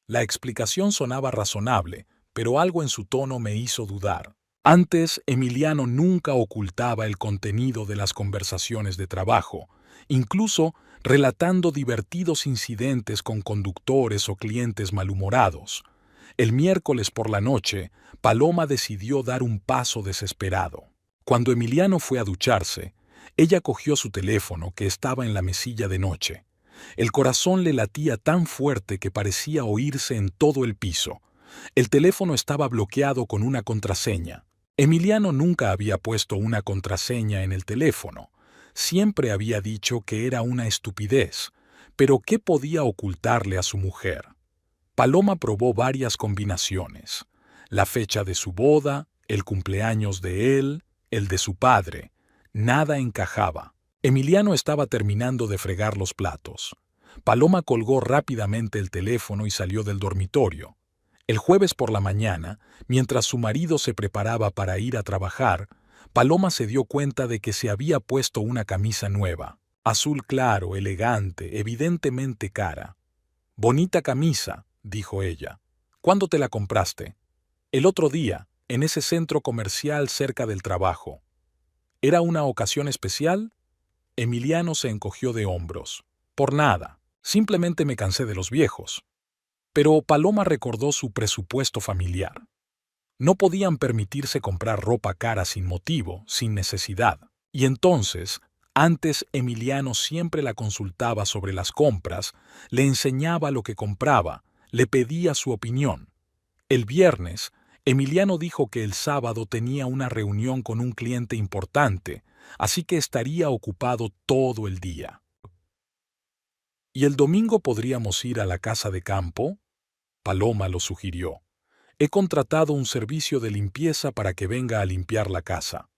La explicación sonaba razonable, pero algo en su tono me hizo dudar. Antes, Emiliano nunca ocultaba el contenido de las conversaciones de trabajo, incluso relatando divertidos incidentes con conductores o clientes malhumorados. El miércoles por la noche, Paloma decidió dar un paso desesperado. Cuando Emiliano fue a ducharse, ella cogió su teléfono que estaba en la mesilla de noche. El corazón le latía tan fuerte que parecía oírse en todo el piso. El teléfono estaba bloqueado con una contraseña. Emiliano nunca había puesto una contraseña en el teléfono. Siempre había dicho que era una estupidez. Pero ¿qué podía ocultarle a su mujer? Paloma probó varias combinaciones. La fecha de su boda, el cumpleaños de él, el de su padre. Nada encajaba. Emiliano estaba terminando de fregar los platos. Paloma colgó rápidamente el teléfono y salió del dormitorio. El jueves por la mañana, mientras su marido se preparaba para ir a trabajar, Paloma se dio cuenta de que se había puesto una camisa nueva, azul claro, elegante, evidentemente cara. «Bonita camisa», dijo ella. «¿Cuándo te la compraste?» «El otro día, en ese centro comercial cerca del trabajo». «¿Era una ocasión especial?» Emiliano se encogió de hombros. «Por nada. Simplemente me cansé de los viejos». Pero Paloma recordó su presupuesto familiar. No podían permitirse comprar ropa cara sin motivo, sin necesidad. Y entonces, antes Emiliano siempre la consultaba sobre las compras, le enseñaba lo que compraba, le pedía su opinión. El viernes, Emiliano dijo que el sábado tenía una reunión con un cliente importante, así que estaría ocupado todo el día. ¿Y el domingo podríamos ir a la casa de campo? Paloma lo sugirió. He contratado un servicio de limpieza para que venga a limpiar la casa.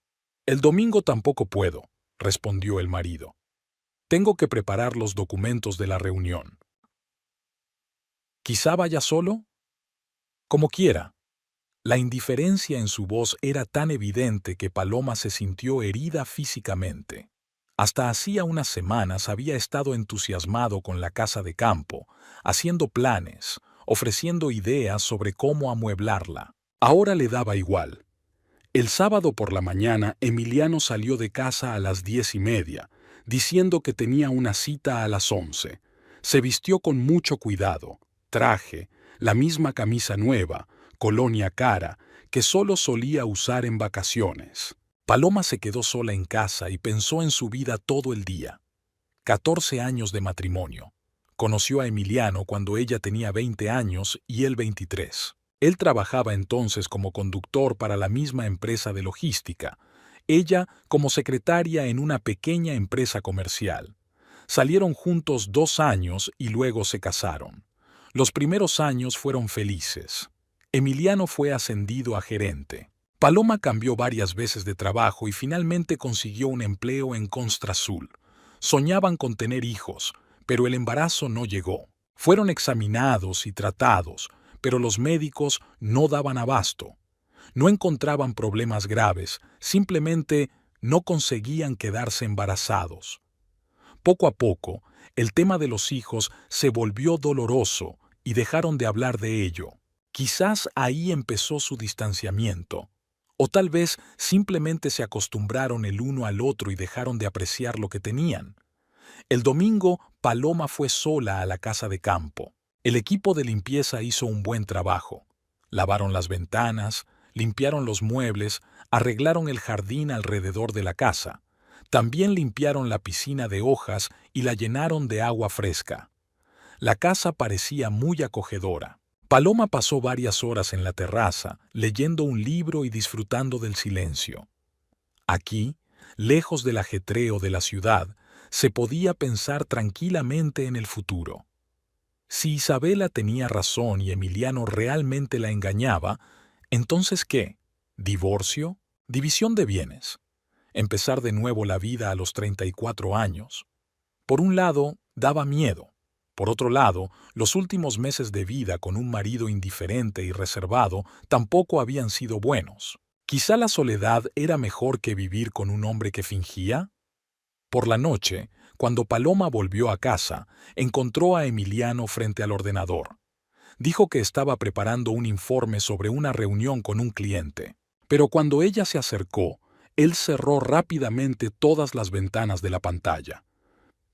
El domingo tampoco puedo, respondió el marido. Tengo que preparar los documentos de la reunión. ¿Quizá vaya solo? Como quiera. La indiferencia en su voz era tan evidente que Paloma se sintió herida físicamente. Hasta hacía unas semanas había estado entusiasmado con la casa de campo, haciendo planes, ofreciendo ideas sobre cómo amueblarla. Ahora le daba igual. El sábado por la mañana, Emiliano salió de casa a las 10:30, diciendo que tenía una cita a las 11. Se vistió con mucho cuidado, traje, la misma camisa nueva, colonia cara, que solo solía usar en vacaciones. Paloma se quedó sola en casa y pensó en su vida todo el día. 14 años de matrimonio. Conoció a Emiliano cuando ella tenía 20 años y él 23. Él trabajaba entonces como conductor para la misma empresa de logística, ella como secretaria en una pequeña empresa comercial. Salieron juntos 2 años y luego se casaron. Los primeros años fueron felices. Emiliano fue ascendido a gerente. Paloma cambió varias veces de trabajo y finalmente consiguió un empleo en Constrazul. Soñaban con tener hijos, pero el embarazo no llegó. Fueron examinados y tratados, pero los médicos no daban abasto. No encontraban problemas graves, simplemente no conseguían quedarse embarazados. Poco a poco, el tema de los hijos se volvió doloroso y dejaron de hablar de ello. Quizás ahí empezó su distanciamiento. O tal vez simplemente se acostumbraron el uno al otro y dejaron de apreciar lo que tenían. El domingo, Paloma fue sola a la casa de campo. El equipo de limpieza hizo un buen trabajo. Lavaron las ventanas, limpiaron los muebles, arreglaron el jardín alrededor de la casa. También limpiaron la piscina de hojas y la llenaron de agua fresca. La casa parecía muy acogedora. Paloma pasó varias horas en la terraza, leyendo un libro y disfrutando del silencio. Aquí, lejos del ajetreo de la ciudad, se podía pensar tranquilamente en el futuro. Si Isabela tenía razón y Emiliano realmente la engañaba, ¿entonces qué? ¿Divorcio? División de bienes. Empezar de nuevo la vida a los 34 años. Por un lado, daba miedo. Por otro lado, los últimos meses de vida con un marido indiferente y reservado tampoco habían sido buenos. Quizá la soledad era mejor que vivir con un hombre que fingía. Por la noche, cuando Paloma volvió a casa, encontró a Emiliano frente al ordenador. Dijo que estaba preparando un informe sobre una reunión con un cliente. Pero cuando ella se acercó, él cerró rápidamente todas las ventanas de la pantalla.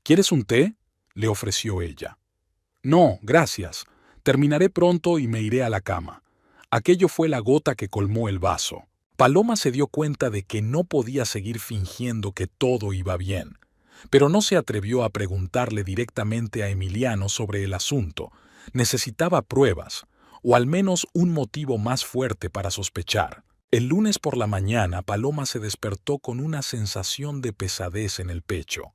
¿Quieres un té?, le ofreció ella. No, gracias. Terminaré pronto y me iré a la cama. Aquello fue la gota que colmó el vaso. Paloma se dio cuenta de que no podía seguir fingiendo que todo iba bien, pero no se atrevió a preguntarle directamente a Emiliano sobre el asunto. Necesitaba pruebas, o al menos un motivo más fuerte para sospechar. El lunes por la mañana, Paloma se despertó con una sensación de pesadez en el pecho.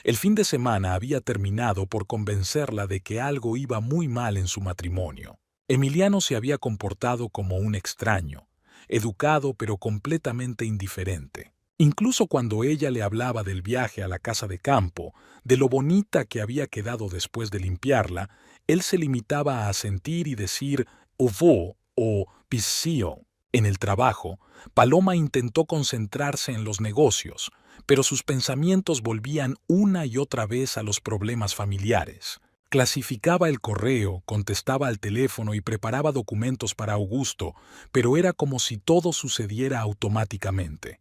El fin de semana había terminado por convencerla de que algo iba muy mal en su matrimonio. Emiliano se había comportado como un extraño, educado pero completamente indiferente. Incluso cuando ella le hablaba del viaje a la casa de campo, de lo bonita que había quedado después de limpiarla, él se limitaba a asentir y decir «ovo» o «piscio». En el trabajo, Paloma intentó concentrarse en los negocios, pero sus pensamientos volvían una y otra vez a los problemas familiares. Clasificaba el correo, contestaba al teléfono y preparaba documentos para Augusto, pero era como si todo sucediera automáticamente.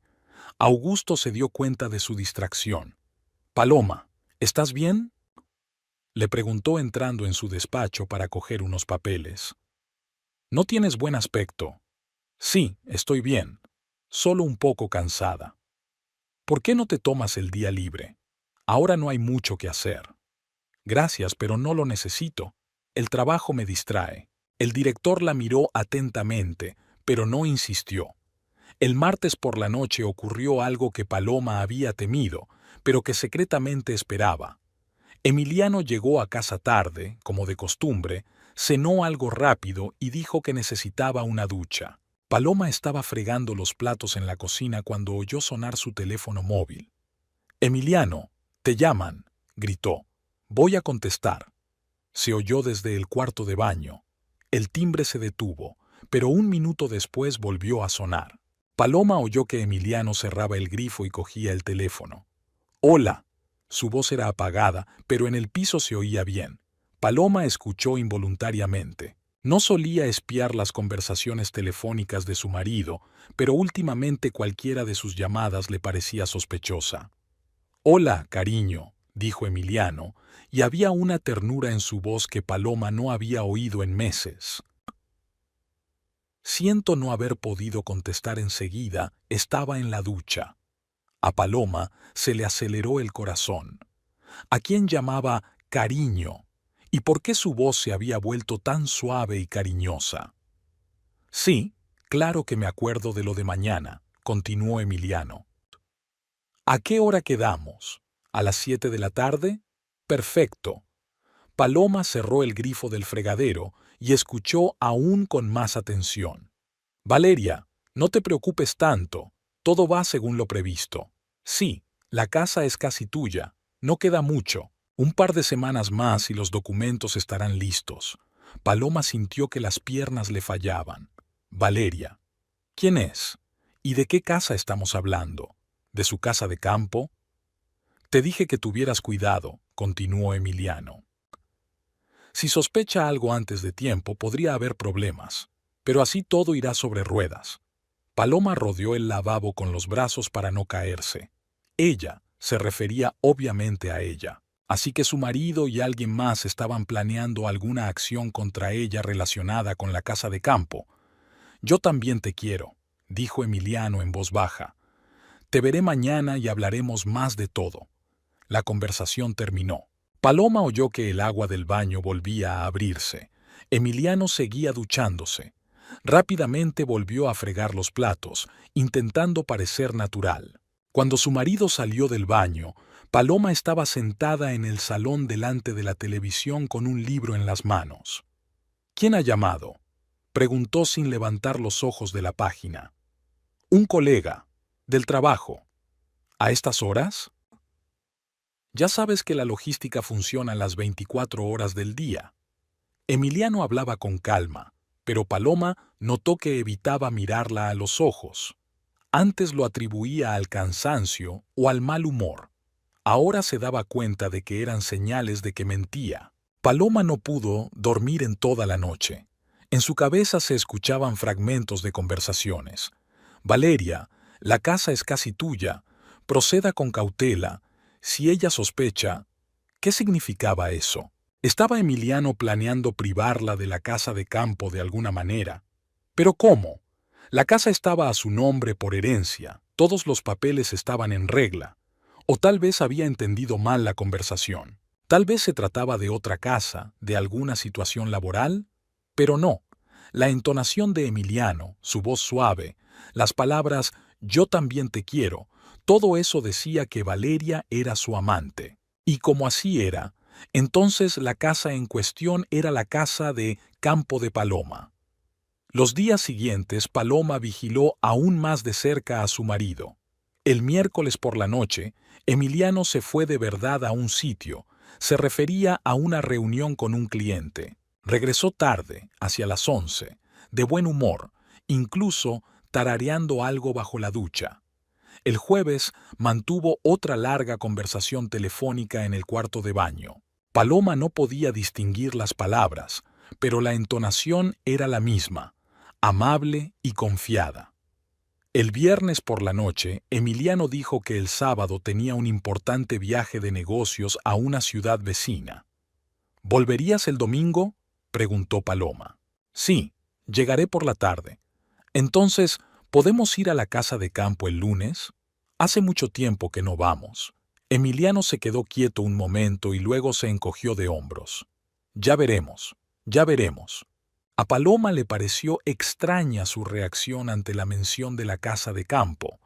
Augusto se dio cuenta de su distracción. «Paloma, ¿estás bien?», le preguntó entrando en su despacho para coger unos papeles. «No tienes buen aspecto». «Sí, estoy bien. Solo un poco cansada». «¿Por qué no te tomas el día libre? Ahora no hay mucho que hacer». «Gracias, pero no lo necesito. El trabajo me distrae». El director la miró atentamente, pero no insistió. El martes por la noche ocurrió algo que Paloma había temido, pero que secretamente esperaba. Emiliano llegó a casa tarde, como de costumbre, cenó algo rápido y dijo que necesitaba una ducha. Paloma estaba fregando los platos en la cocina cuando oyó sonar su teléfono móvil. «Emiliano, te llaman», gritó. «Voy a contestar». Se oyó desde el cuarto de baño. El timbre se detuvo, pero un minuto después volvió a sonar. Paloma oyó que Emiliano cerraba el grifo y cogía el teléfono. «Hola». Su voz era apagada, pero en el piso se oía bien. Paloma escuchó involuntariamente. No solía espiar las conversaciones telefónicas de su marido, pero últimamente cualquiera de sus llamadas le parecía sospechosa. «Hola, cariño», dijo Emiliano, y había una ternura en su voz que Paloma no había oído en meses. Siento no haber podido contestar enseguida, estaba en la ducha. A Paloma se le aceleró el corazón. ¿A quién llamaba cariño? ¿Y por qué su voz se había vuelto tan suave y cariñosa? «Sí, claro que me acuerdo de lo de mañana», continuó Emiliano. «¿A qué hora quedamos? ¿A las 7 de la tarde? Perfecto». Paloma cerró el grifo del fregadero y escuchó aún con más atención. «Valeria, no te preocupes tanto, todo va según lo previsto. Sí, la casa es casi tuya, no queda mucho. Un par de semanas más y los documentos estarán listos». Paloma sintió que las piernas le fallaban. «Valeria, ¿quién es? ¿Y de qué casa estamos hablando? ¿De su casa de campo?» «Te dije que tuvieras cuidado», continuó Emiliano. «Si sospecha algo antes de tiempo, podría haber problemas, pero así todo irá sobre ruedas». Paloma rodeó el lavabo con los brazos para no caerse. Ella se refería obviamente a ella. Así que su marido y alguien más estaban planeando alguna acción contra ella relacionada con la casa de campo. «Yo también te quiero», dijo Emiliano en voz baja. «Te veré mañana y hablaremos más de todo». La conversación terminó. Paloma oyó que el agua del baño volvía a abrirse. Emiliano seguía duchándose. Rápidamente volvió a fregar los platos, intentando parecer natural. Cuando su marido salió del baño, Paloma estaba sentada en el salón delante de la televisión con un libro en las manos. «¿Quién ha llamado?», preguntó sin levantar los ojos de la página. Un colega, del trabajo. ¿A estas horas? Ya sabes que la logística funciona las 24 horas del día. Emiliano hablaba con calma, pero Paloma notó que evitaba mirarla a los ojos. Antes lo atribuía al cansancio o al mal humor. Ahora se daba cuenta de que eran señales de que mentía. Paloma no pudo dormir en toda la noche. En su cabeza se escuchaban fragmentos de conversaciones. Valeria, la casa es casi tuya. Proceda con cautela. Si ella sospecha, ¿qué significaba eso? ¿Estaba Emiliano planeando privarla de la casa de campo de alguna manera? ¿Pero cómo? La casa estaba a su nombre por herencia, todos los papeles estaban en regla. O tal vez había entendido mal la conversación. Tal vez se trataba de otra casa, de alguna situación laboral. Pero no. La entonación de Emiliano, su voz suave, las palabras «yo también te quiero», todo eso decía que Valeria era su amante. Y como así era, entonces la casa en cuestión era la casa de Campo de Paloma. Los días siguientes Paloma vigiló aún más de cerca a su marido. El miércoles por la noche, Emiliano se fue de verdad a un sitio. Se refería a una reunión con un cliente. Regresó tarde, hacia las 11, de buen humor, incluso tarareando algo bajo la ducha. El jueves mantuvo otra larga conversación telefónica en el cuarto de baño. Paloma no podía distinguir las palabras, pero la entonación era la misma, amable y confiada. El viernes por la noche, Emiliano dijo que el sábado tenía un importante viaje de negocios a una ciudad vecina. ¿Volverías el domingo?, preguntó Paloma. Sí, llegaré por la tarde. Entonces, ¿podemos ir a la casa de campo el lunes? Hace mucho tiempo que no vamos. Emiliano se quedó quieto un momento y luego se encogió de hombros. Ya veremos, ya veremos. A Paloma le pareció extraña su reacción ante la mención de la casa de campo.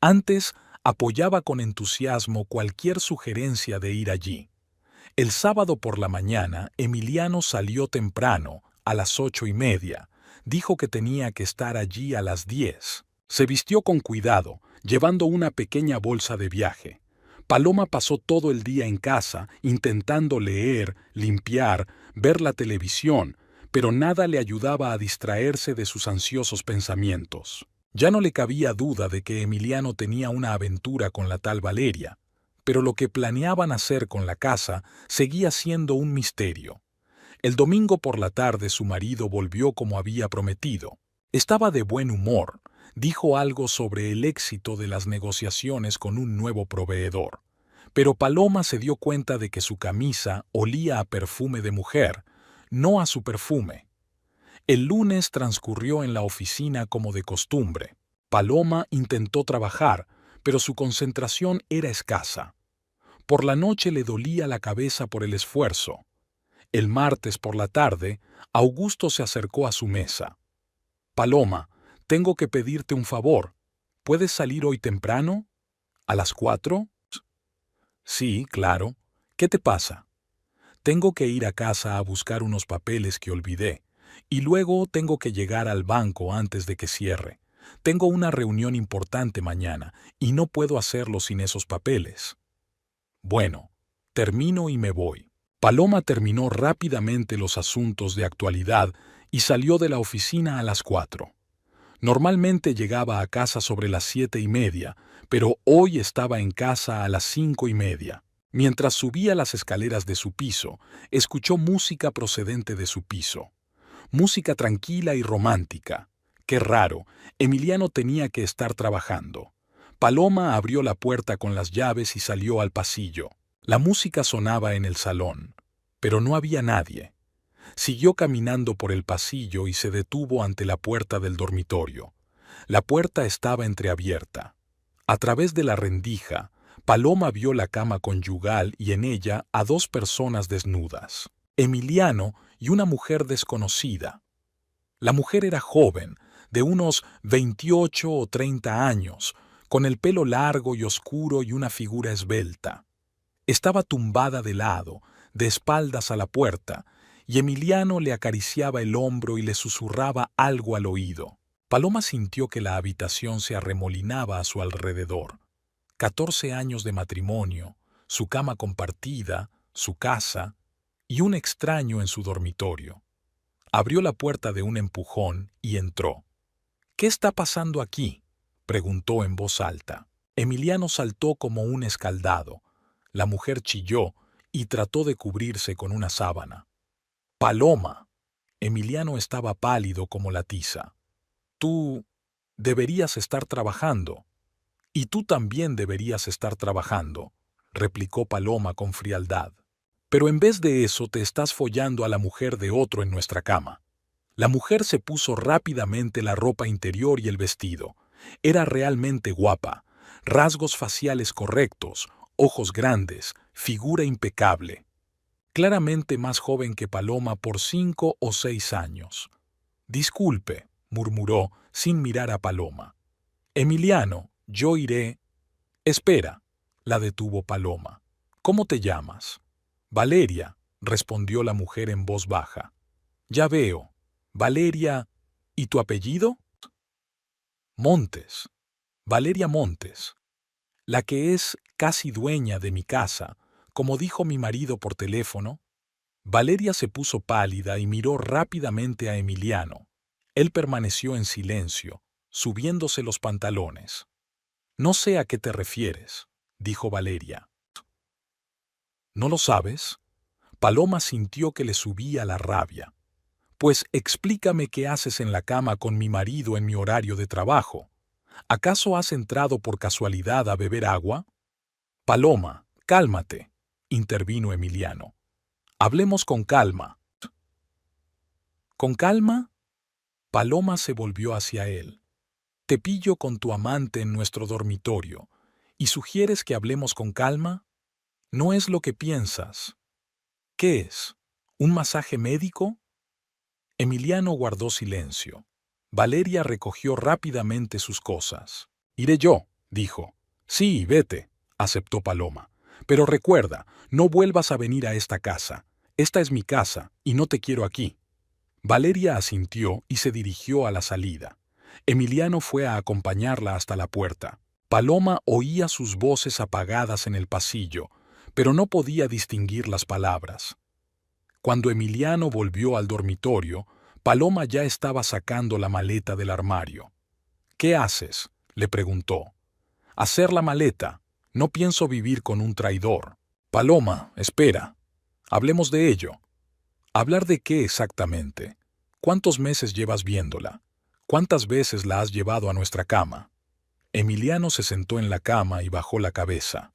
Antes apoyaba con entusiasmo cualquier sugerencia de ir allí. El sábado por la mañana, Emiliano salió temprano, a las 8:30. Dijo que tenía que estar allí a las 10. Se vistió con cuidado, llevando una pequeña bolsa de viaje. Paloma pasó todo el día en casa, intentando leer, limpiar, ver la televisión, pero nada le ayudaba a distraerse de sus ansiosos pensamientos. Ya no le cabía duda de que Emiliano tenía una aventura con la tal Valeria, pero lo que planeaban hacer con la casa seguía siendo un misterio. El domingo por la tarde su marido volvió como había prometido. Estaba de buen humor. Dijo algo sobre el éxito de las negociaciones con un nuevo proveedor. Pero Paloma se dio cuenta de que su camisa olía a perfume de mujer, no a su perfume. El lunes transcurrió en la oficina como de costumbre. Paloma intentó trabajar, pero su concentración era escasa. Por la noche le dolía la cabeza por el esfuerzo. El martes por la tarde, Augusto se acercó a su mesa. «Paloma, tengo que pedirte un favor. ¿Puedes salir hoy temprano? ¿A las 4? Sí, claro. ¿Qué te pasa? Tengo que ir a casa a buscar unos papeles que olvidé, y luego tengo que llegar al banco antes de que cierre. Tengo una reunión importante mañana, y no puedo hacerlo sin esos papeles. Bueno, termino y me voy». Paloma terminó rápidamente los asuntos de actualidad y salió de la oficina a las 4. Normalmente llegaba a casa sobre las 7:30, pero hoy estaba en casa a las 5:30. Mientras subía las escaleras de su piso, escuchó música procedente de su piso. Música tranquila y romántica. Qué raro, Emiliano tenía que estar trabajando. Paloma abrió la puerta con las llaves y salió al pasillo. La música sonaba en el salón, pero no había nadie. Siguió caminando por el pasillo y se detuvo ante la puerta del dormitorio. La puerta estaba entreabierta. A través de la rendija, Paloma vio la cama conyugal y en ella a dos personas desnudas, Emiliano y una mujer desconocida. La mujer era joven, de unos 28 o 30 años, con el pelo largo y oscuro y una figura esbelta. Estaba tumbada de lado, de espaldas a la puerta, y Emiliano le acariciaba el hombro y le susurraba algo al oído. Paloma sintió que la habitación se arremolinaba a su alrededor. 14 años de matrimonio, su cama compartida, su casa y un extraño en su dormitorio. Abrió la puerta de un empujón y entró. «¿Qué está pasando aquí?», preguntó en voz alta. Emiliano saltó como un escaldado. La mujer chilló y trató de cubrirse con una sábana. «Paloma». Emiliano estaba pálido como la tiza. «Tú deberías estar trabajando». «Y tú también deberías estar trabajando», replicó Paloma con frialdad. «Pero en vez de eso te estás follando a la mujer de otro en nuestra cama». La mujer se puso rápidamente la ropa interior y el vestido. Era realmente guapa, rasgos faciales correctos, ojos grandes, figura impecable. Claramente más joven que Paloma por 5 o 6 años. «Disculpe», murmuró sin mirar a Paloma. «Emiliano, yo iré». «Espera», la detuvo Paloma. «¿Cómo te llamas?» «Valeria», respondió la mujer en voz baja. «Ya veo. Valeria, ¿y tu apellido?» «Montes. Valeria Montes. La que es casi dueña de mi casa, como dijo mi marido por teléfono». Valeria se puso pálida y miró rápidamente a Emiliano. Él permaneció en silencio, subiéndose los pantalones. «No sé a qué te refieres», dijo Valeria. «¿No lo sabes?» Paloma sintió que le subía la rabia. «Pues explícame qué haces en la cama con mi marido en mi horario de trabajo. ¿Acaso has entrado por casualidad a beber agua?» «Paloma, cálmate», intervino Emiliano. «Hablemos con calma». «¿Con calma?» Paloma se volvió hacia él. «Te pillo con tu amante en nuestro dormitorio, ¿y sugieres que hablemos con calma? No es lo que piensas». «¿Qué es? ¿Un masaje médico?» Emiliano guardó silencio. Valeria recogió rápidamente sus cosas. «Iré yo», dijo. «Sí, vete», aceptó Paloma. «Pero recuerda, no vuelvas a venir a esta casa. Esta es mi casa y no te quiero aquí». Valeria asintió y se dirigió a la salida. Emiliano fue a acompañarla hasta la puerta. Paloma oía sus voces apagadas en el pasillo, pero no podía distinguir las palabras. Cuando Emiliano volvió al dormitorio, Paloma ya estaba sacando la maleta del armario. «¿Qué haces?», le preguntó. «Hacer la maleta. No pienso vivir con un traidor». «Paloma, espera. Hablemos de ello». «¿Hablar de qué exactamente? ¿Cuántos meses llevas viéndola? ¿Cuántas veces la has llevado a nuestra cama?» Emiliano se sentó en la cama y bajó la cabeza.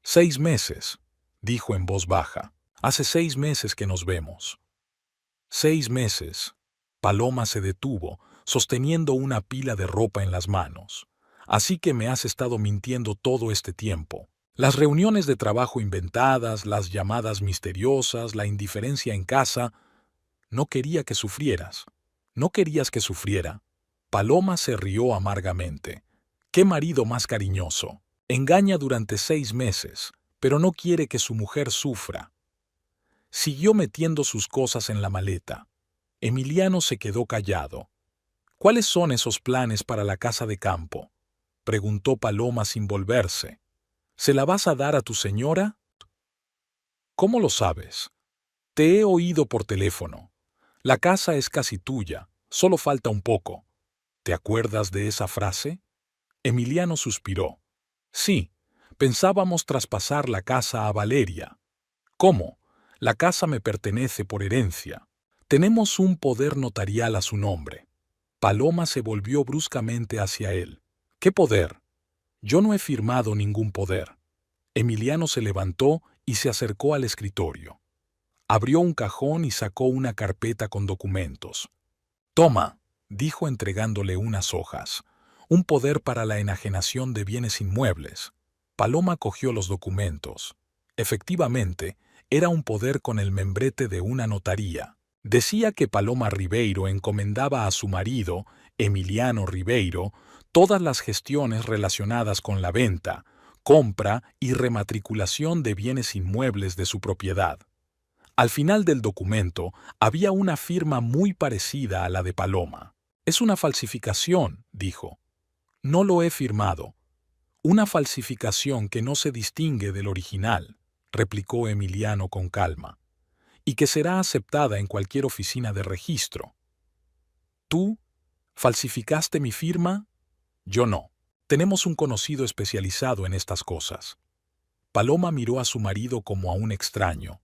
«6 meses», dijo en voz baja. «Hace 6 meses que nos vemos». «6 meses». Paloma se detuvo, sosteniendo una pila de ropa en las manos. «Así que me has estado mintiendo todo este tiempo. Las reuniones de trabajo inventadas, las llamadas misteriosas, la indiferencia en casa. No quería que sufrieras. ¿No querías que sufriera?» Paloma se rió amargamente. «¿Qué marido más cariñoso? Engaña durante 6 meses, pero no quiere que su mujer sufra». Siguió metiendo sus cosas en la maleta. Emiliano se quedó callado. «¿Cuáles son esos planes para la casa de campo?», preguntó Paloma sin volverse. «¿Se la vas a dar a tu señora?» «¿Cómo lo sabes?» «Te he oído por teléfono. La casa es casi tuya, solo falta un poco». «¿Te acuerdas de esa frase?» Emiliano suspiró. «Sí, pensábamos traspasar la casa a Valeria». «¿Cómo? La casa me pertenece por herencia. Tenemos un poder notarial a su nombre». Paloma se volvió bruscamente hacia él. «¿Qué poder?» «Yo no he firmado ningún poder». Emiliano se levantó y se acercó al escritorio. Abrió un cajón y sacó una carpeta con documentos. «Toma», dijo entregándole unas hojas. «Un poder para la enajenación de bienes inmuebles». Paloma cogió los documentos. Efectivamente, era un poder con el membrete de una notaría. Decía que Paloma Ribeiro encomendaba a su marido, Emiliano Ribeiro, todas las gestiones relacionadas con la venta, compra y rematriculación de bienes inmuebles de su propiedad. Al final del documento había una firma muy parecida a la de Paloma. Es una falsificación, dijo. No lo he firmado. Una falsificación que no se distingue del original, replicó Emiliano con calma, y que será aceptada en cualquier oficina de registro. ¿Tú falsificaste mi firma? Yo no. Tenemos un conocido especializado en estas cosas. Paloma miró a su marido como a un extraño.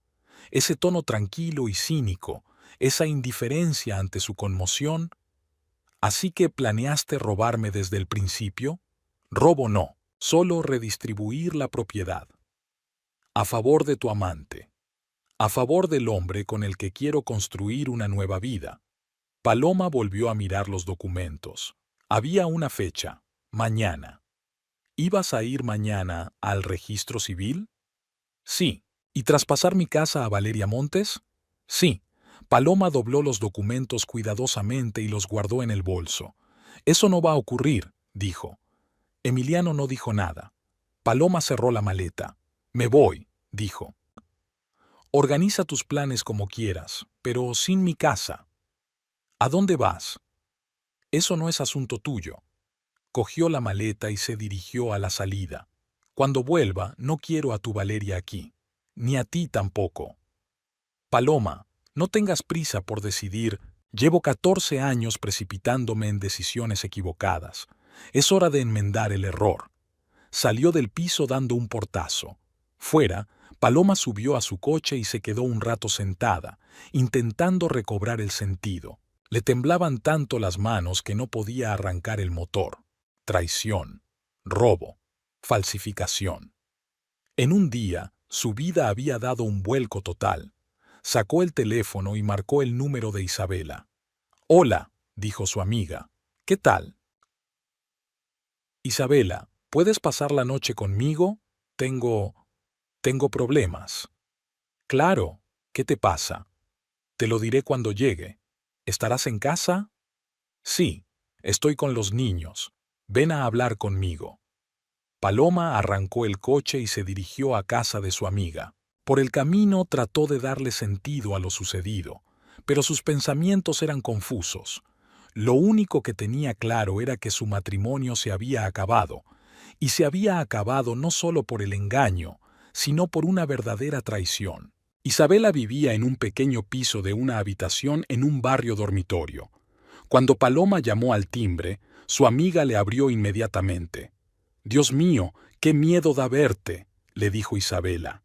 Ese tono tranquilo y cínico, esa indiferencia ante su conmoción. ¿Así que planeaste robarme desde el principio? Robo no, solo redistribuir la propiedad. A favor de tu amante. A favor del hombre con el que quiero construir una nueva vida. Paloma volvió a mirar los documentos. Había una fecha, mañana. ¿Ibas a ir mañana al registro civil? Sí. ¿Y traspasar mi casa a Valeria Montes? Sí. Paloma dobló los documentos cuidadosamente y los guardó en el bolso. Eso no va a ocurrir, dijo. Emiliano no dijo nada. Paloma cerró la maleta. Me voy, dijo. Organiza tus planes como quieras, pero sin mi casa. ¿A dónde vas? Eso no es asunto tuyo. Cogió la maleta y se dirigió a la salida. Cuando vuelva, no quiero a tu Valeria aquí. Ni a ti tampoco. Paloma, no tengas prisa por decidir. Llevo 14 años precipitándome en decisiones equivocadas. Es hora de enmendar el error. Salió del piso dando un portazo. Fuera, Paloma subió a su coche y se quedó un rato sentada, intentando recobrar el sentido. Le temblaban tanto las manos que no podía arrancar el motor. Traición, robo, falsificación. En un día, su vida había dado un vuelco total. Sacó el teléfono y marcó el número de Isabela. «Hola», dijo su amiga. «¿Qué tal?» «Isabela, ¿puedes pasar la noche conmigo? Tengo problemas». «Claro, ¿qué te pasa?» «Te lo diré cuando llegue. ¿Estarás en casa?» «Sí, estoy con los niños. Ven a hablar conmigo». Paloma arrancó el coche y se dirigió a casa de su amiga. Por el camino trató de darle sentido a lo sucedido, pero sus pensamientos eran confusos. Lo único que tenía claro era que su matrimonio se había acabado, y se había acabado no solo por el engaño, sino por una verdadera traición. Isabela vivía en un pequeño piso de una habitación en un barrio dormitorio. Cuando Paloma llamó al timbre, su amiga le abrió inmediatamente. «Dios mío, qué miedo da verte», le dijo Isabela.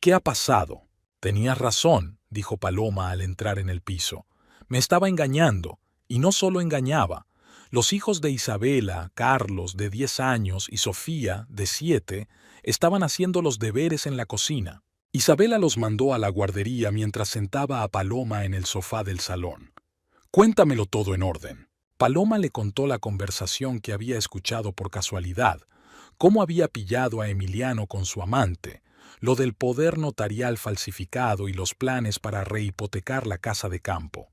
«¿Qué ha pasado?» «Tenías razón», dijo Paloma al entrar en el piso. «Me estaba engañando, y no solo engañaba. Los hijos de Isabela, Carlos, de 10 años, y Sofía, de 7, estaban haciendo los deberes en la cocina. Isabela los mandó a la guardería mientras sentaba a Paloma en el sofá del salón. «Cuéntamelo todo en orden». Paloma le contó la conversación que había escuchado por casualidad, cómo había pillado a Emiliano con su amante, lo del poder notarial falsificado y los planes para rehipotecar la casa de campo.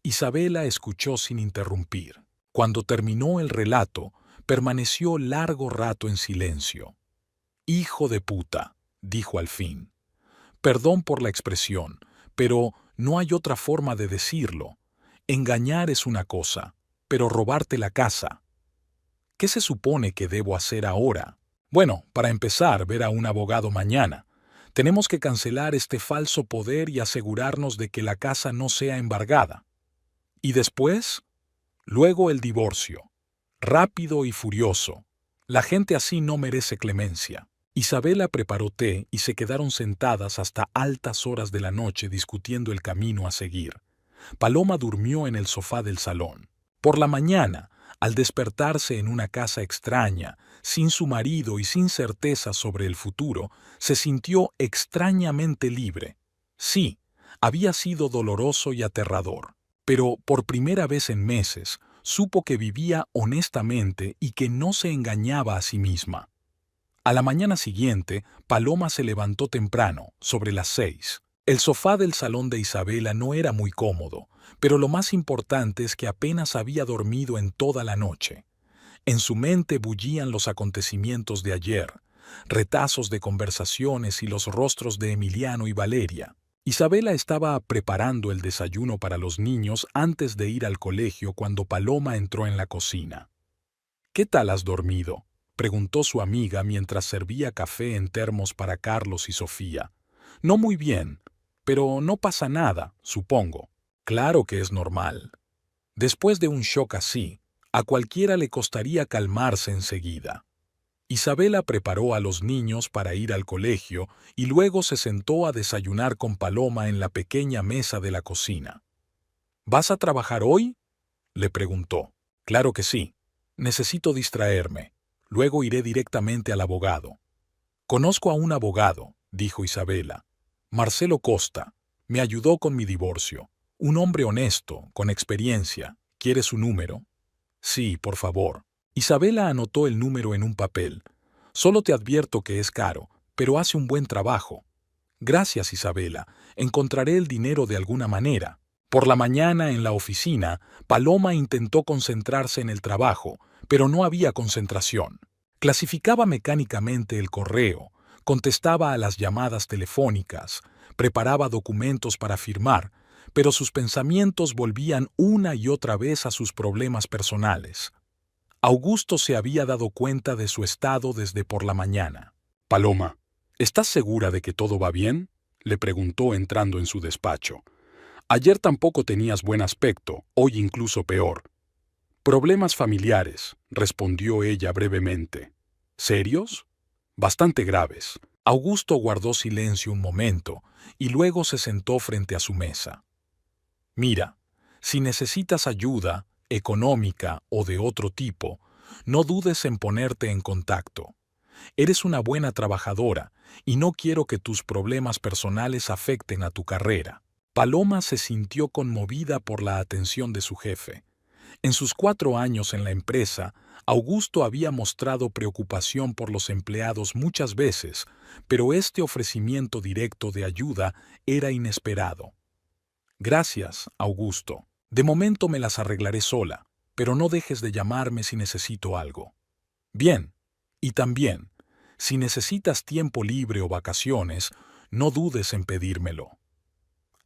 Isabela escuchó sin interrumpir. Cuando terminó el relato, permaneció largo rato en silencio. «Hijo de puta», dijo al fin. «Perdón por la expresión, pero no hay otra forma de decirlo. Engañar es una cosa, pero robarte la casa. ¿Qué se supone que debo hacer ahora? Bueno, para empezar, ver a un abogado mañana. Tenemos que cancelar este falso poder y asegurarnos de que la casa no sea embargada. ¿Y después? Luego el divorcio. Rápido y furioso. La gente así no merece clemencia». Isabela preparó té y se quedaron sentadas hasta altas horas de la noche discutiendo el camino a seguir. Paloma durmió en el sofá del salón. Por la mañana, al despertarse en una casa extraña, sin su marido y sin certeza sobre el futuro, se sintió extrañamente libre. Sí, había sido doloroso y aterrador, pero por primera vez en meses supo que vivía honestamente y que no se engañaba a sí misma. A la mañana siguiente, Paloma se levantó temprano, sobre las 6. El sofá del salón de Isabela no era muy cómodo, pero lo más importante es que apenas había dormido en toda la noche. En su mente bullían los acontecimientos de ayer, retazos de conversaciones y los rostros de Emiliano y Valeria. Isabela estaba preparando el desayuno para los niños antes de ir al colegio cuando Paloma entró en la cocina. «¿Qué tal has dormido?», preguntó su amiga mientras servía café en termos para Carlos y Sofía. «No muy bien, pero no pasa nada, supongo». «Claro que es normal. Después de un shock así, a cualquiera le costaría calmarse enseguida». Isabela preparó a los niños para ir al colegio y luego se sentó a desayunar con Paloma en la pequeña mesa de la cocina. «¿Vas a trabajar hoy?», le preguntó. «Claro que sí. Necesito distraerme. Luego iré directamente al abogado». «Conozco a un abogado», dijo Isabela. «Marcelo Costa. Me ayudó con mi divorcio. Un hombre honesto, con experiencia. ¿Quieres su número?». «Sí, por favor». Isabela anotó el número en un papel. «Solo te advierto que es caro, pero hace un buen trabajo». «Gracias, Isabela. Encontraré el dinero de alguna manera». Por la mañana, en la oficina, Paloma intentó concentrarse en el trabajo, pero no había concentración. Clasificaba mecánicamente el correo, contestaba a las llamadas telefónicas, preparaba documentos para firmar, pero sus pensamientos volvían una y otra vez a sus problemas personales. Augusto se había dado cuenta de su estado desde por la mañana. «Paloma, ¿estás segura de que todo va bien?», le preguntó entrando en su despacho. «Ayer tampoco tenías buen aspecto, hoy incluso peor». «Problemas familiares», respondió ella brevemente. «¿Serios?». «Bastante graves». Augusto guardó silencio un momento y luego se sentó frente a su mesa. «Mira, si necesitas ayuda, económica o de otro tipo, no dudes en ponerte en contacto. Eres una buena trabajadora y no quiero que tus problemas personales afecten a tu carrera». Paloma se sintió conmovida por la atención de su jefe. En sus 4 años en la empresa, Augusto había mostrado preocupación por los empleados muchas veces, pero este ofrecimiento directo de ayuda era inesperado. «Gracias, Augusto. De momento me las arreglaré sola, pero no dejes de llamarme si necesito algo». «Bien. Y también, si necesitas tiempo libre o vacaciones, no dudes en pedírmelo».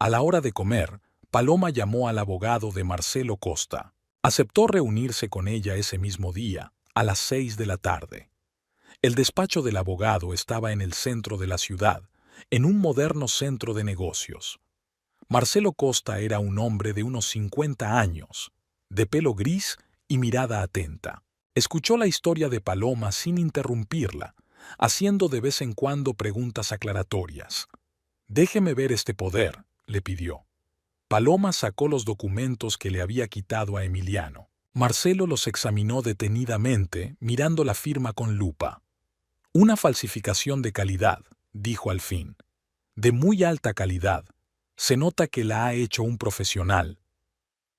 A la hora de comer, Paloma llamó al abogado de Marcelo Costa. Aceptó reunirse con ella ese mismo día, a las 6 de la tarde. El despacho del abogado estaba en el centro de la ciudad, en un moderno centro de negocios. Marcelo Costa era un hombre de unos 50 años, de pelo gris y mirada atenta. Escuchó la historia de Paloma sin interrumpirla, haciendo de vez en cuando preguntas aclaratorias. «Déjeme ver este poder», le pidió. Paloma sacó los documentos que le había quitado a Emiliano. Marcelo los examinó detenidamente, mirando la firma con lupa. «Una falsificación de calidad», dijo al fin. «De muy alta calidad. Se nota que la ha hecho un profesional».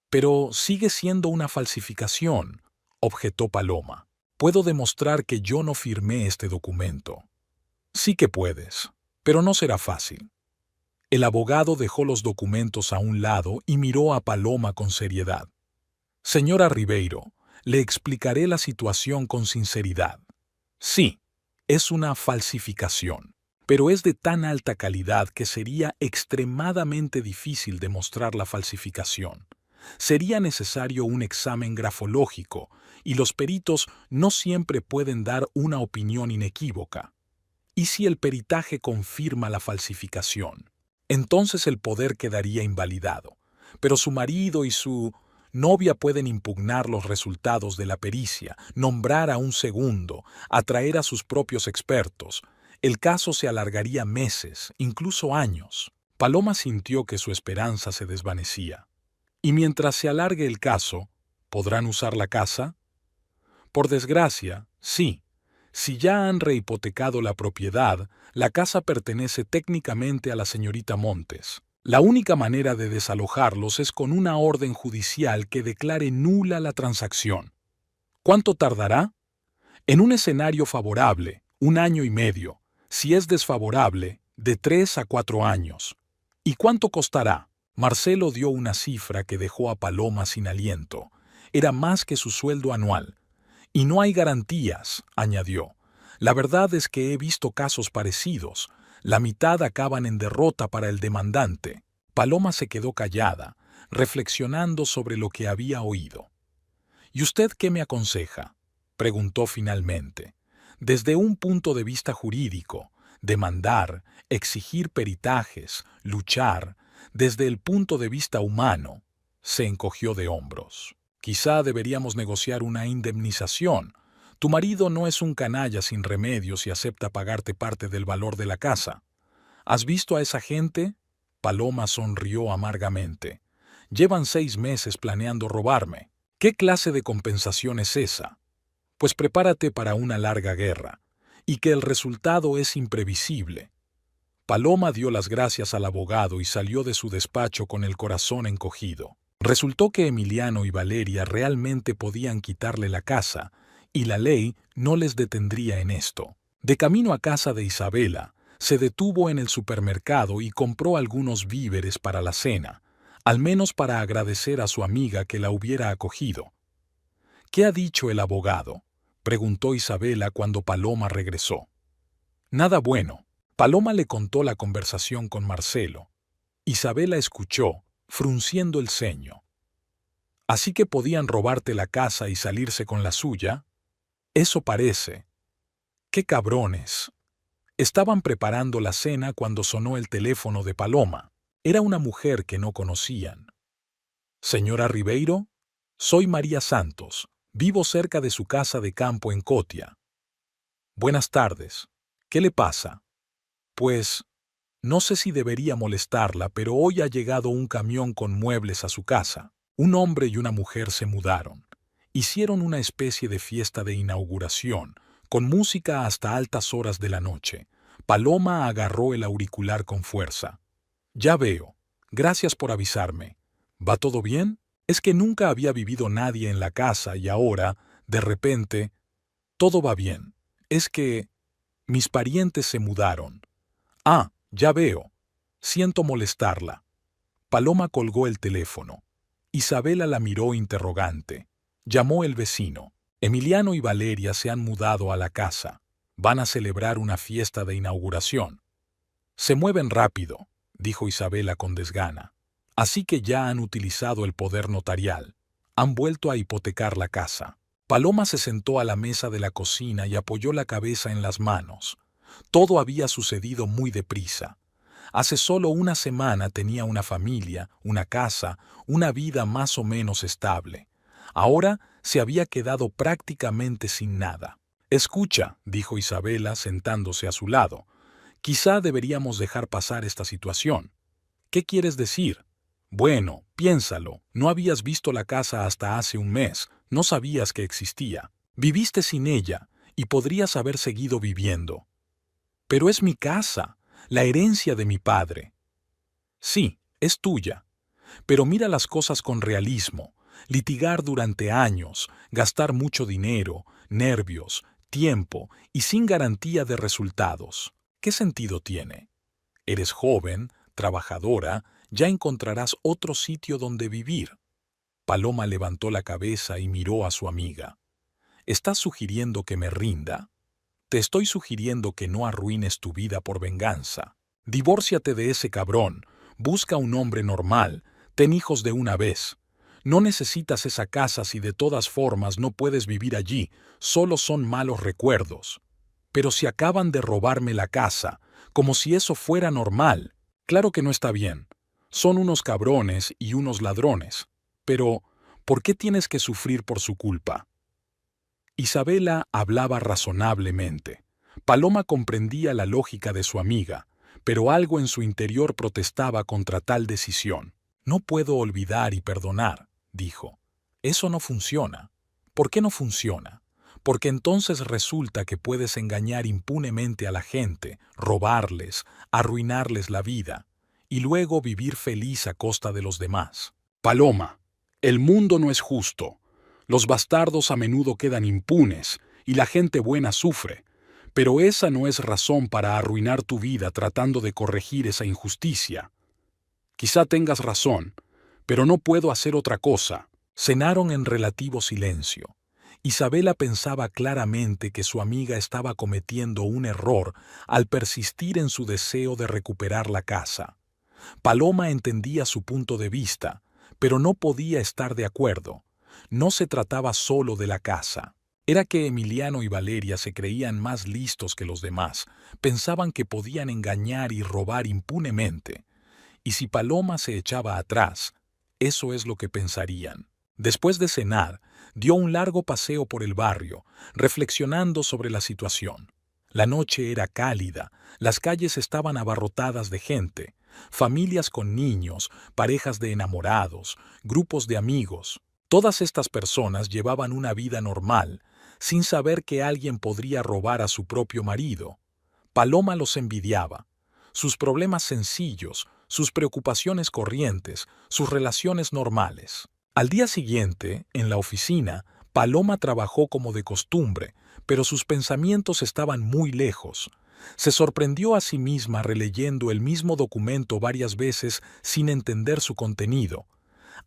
«Pero sigue siendo una falsificación», objetó Paloma. «Puedo demostrar que yo no firmé este documento». «Sí que puedes, pero no será fácil». El abogado dejó los documentos a un lado y miró a Paloma con seriedad. «Señora Ribeiro, le explicaré la situación con sinceridad. Sí, es una falsificación, pero es de tan alta calidad que sería extremadamente difícil demostrar la falsificación. Sería necesario un examen grafológico y los peritos no siempre pueden dar una opinión inequívoca. ¿Y si el peritaje confirma la falsificación? Entonces el poder quedaría invalidado, pero su marido y su novia pueden impugnar los resultados de la pericia, nombrar a un segundo, atraer a sus propios expertos. El caso se alargaría meses, incluso años. Paloma sintió que su esperanza se desvanecía. «Y mientras se alargue el caso, ¿podrán usar la casa?». «Por desgracia, sí. Si ya han rehipotecado la propiedad, la casa pertenece técnicamente a la señorita Montes. La única manera de desalojarlos es con una orden judicial que declare nula la transacción». «¿Cuánto tardará?». «En un escenario favorable, 1 año y medio. Si es desfavorable, de 3 a 4 años». «¿Y cuánto costará?». Marcelo dio una cifra que dejó a Paloma sin aliento. Era más que su sueldo anual. «Y no hay garantías», añadió. «La verdad es que he visto casos parecidos. La mitad acaban en derrota para el demandante. Paloma se quedó callada, reflexionando sobre lo que había oído. ¿Y usted qué me aconseja?, preguntó finalmente. Desde un punto de vista jurídico, demandar, exigir peritajes, luchar, desde el punto de vista humano, se encogió de hombros. Quizá deberíamos negociar una indemnización. Tu marido no es un canalla sin remedios y acepta pagarte parte del valor de la casa. ¿Has visto a esa gente? Paloma sonrió amargamente. Llevan 6 meses planeando robarme. ¿Qué clase de compensación es esa? Pues prepárate para una larga guerra, y que el resultado es imprevisible. Paloma dio las gracias al abogado y salió de su despacho con el corazón encogido. Resultó que Emiliano y Valeria realmente podían quitarle la casa, y la ley no les detendría en esto. De camino a casa de Isabela, se detuvo en el supermercado y compró algunos víveres para la cena, al menos para agradecer a su amiga que la hubiera acogido. ¿Qué ha dicho el abogado?, preguntó Isabela cuando Paloma regresó. Nada bueno. Paloma le contó la conversación con Marcelo. Isabela escuchó, frunciendo el ceño. ¿Así que podían robarte la casa y salirse con la suya? Eso parece. ¡Qué cabrones! Estaban preparando la cena cuando sonó el teléfono de Paloma. Era una mujer que no conocían. «Señora Ribeiro, soy María Santos. Vivo cerca de su casa de campo en Cotia». «Buenas tardes. ¿Qué le pasa?» «Pues, no sé si debería molestarla, pero hoy ha llegado un camión con muebles a su casa. Un hombre y una mujer se mudaron. Hicieron una especie de fiesta de inauguración, con música hasta altas horas de la noche». Paloma agarró el auricular con fuerza. «Ya veo. Gracias por avisarme. ¿Va todo bien?» Es que nunca había vivido nadie en la casa y ahora, de repente, todo va bien. Es que mis parientes se mudaron. Ah, ya veo. Siento molestarla. Paloma colgó el teléfono. Isabela la miró interrogante. Llamó el vecino. Emiliano y Valeria se han mudado a la casa. Van a celebrar una fiesta de inauguración. Se mueven rápido, dijo Isabela con desgana. Así que ya han utilizado el poder notarial. Han vuelto a hipotecar la casa. Paloma se sentó a la mesa de la cocina y apoyó la cabeza en las manos. Todo había sucedido muy deprisa. Hace solo una semana tenía una familia, una casa, una vida más o menos estable. Ahora se había quedado prácticamente sin nada. «Escucha», dijo Isabela sentándose a su lado. «Quizá deberíamos dejar pasar esta situación». «¿Qué quieres decir?» «Bueno, piénsalo. No habías visto la casa hasta hace un mes. No sabías que existía. Viviste sin ella y podrías haber seguido viviendo». «Pero es mi casa, la herencia de mi padre». «Sí, es tuya. Pero mira las cosas con realismo. Litigar durante años, gastar mucho dinero, nervios, tiempo y sin garantía de resultados. ¿Qué sentido tiene? Eres joven, trabajadora, ya encontrarás otro sitio donde vivir». Paloma levantó la cabeza y miró a su amiga. «¿Estás sugiriendo que me rinda?» «Te estoy sugiriendo que no arruines tu vida por venganza. Divórciate de ese cabrón, busca un hombre normal, ten hijos de una vez. No necesitas esa casa si de todas formas no puedes vivir allí, solo son malos recuerdos. Pero si acaban de robarme la casa, como si eso fuera normal, claro que no está bien. Son unos cabrones y unos ladrones. Pero, ¿por qué tienes que sufrir por su culpa?» Isabela hablaba razonablemente. Paloma comprendía la lógica de su amiga, pero algo en su interior protestaba contra tal decisión. «No puedo olvidar y perdonar», dijo. «Eso no funciona». «¿Por qué no funciona?» «Porque entonces resulta que puedes engañar impunemente a la gente, robarles, arruinarles la vida, y luego vivir feliz a costa de los demás». «Paloma, el mundo no es justo. Los bastardos a menudo quedan impunes y la gente buena sufre. Pero esa no es razón para arruinar tu vida tratando de corregir esa injusticia». «Quizá tengas razón, pero no puedo hacer otra cosa». Cenaron en relativo silencio. Isabela pensaba claramente que su amiga estaba cometiendo un error al persistir en su deseo de recuperar la casa. Paloma entendía su punto de vista, pero no podía estar de acuerdo. No se trataba solo de la casa. Era que Emiliano y Valeria se creían más listos que los demás, pensaban que podían engañar y robar impunemente. Y si Paloma se echaba atrás, eso es lo que pensarían. Después de cenar, dio un largo paseo por el barrio, reflexionando sobre la situación. La noche era cálida, las calles estaban abarrotadas de gente, familias con niños, parejas de enamorados, grupos de amigos. Todas estas personas llevaban una vida normal, sin saber que alguien podría robar a su propio marido. Paloma los envidiaba. Sus problemas sencillos, sus preocupaciones corrientes, sus relaciones normales. Al día siguiente, en la oficina, Paloma trabajó como de costumbre, pero sus pensamientos estaban muy lejos. Se sorprendió a sí misma releyendo el mismo documento varias veces sin entender su contenido.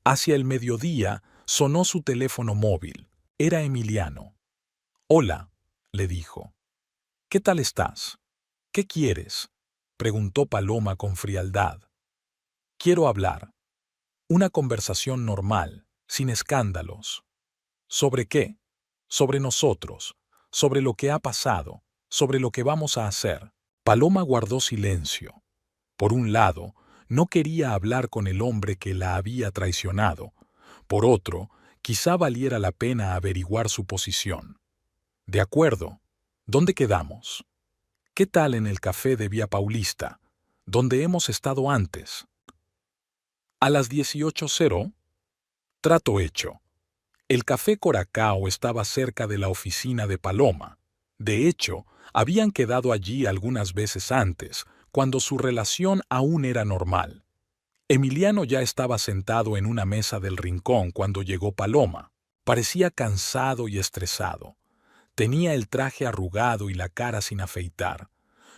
Hacia el mediodía sonó su teléfono móvil. Era Emiliano. «Hola», le dijo. «¿Qué tal estás? ¿Qué quieres?», preguntó Paloma con frialdad. «Quiero hablar. Una conversación normal, sin escándalos». «¿Sobre qué?». «Sobre nosotros, sobre lo que ha pasado, sobre lo que vamos a hacer». Paloma guardó silencio. Por un lado, no quería hablar con el hombre que la había traicionado. Por otro, quizá valiera la pena averiguar su posición. «De acuerdo. ¿Dónde quedamos? ¿Qué tal en el café de Vía Paulista, donde hemos estado antes?» «A las 18:00. Trato hecho». El café Coracao estaba cerca de la oficina de Paloma. De hecho, habían quedado allí algunas veces antes, cuando su relación aún era normal. Emiliano ya estaba sentado en una mesa del rincón cuando llegó Paloma. Parecía cansado y estresado. Tenía el traje arrugado y la cara sin afeitar.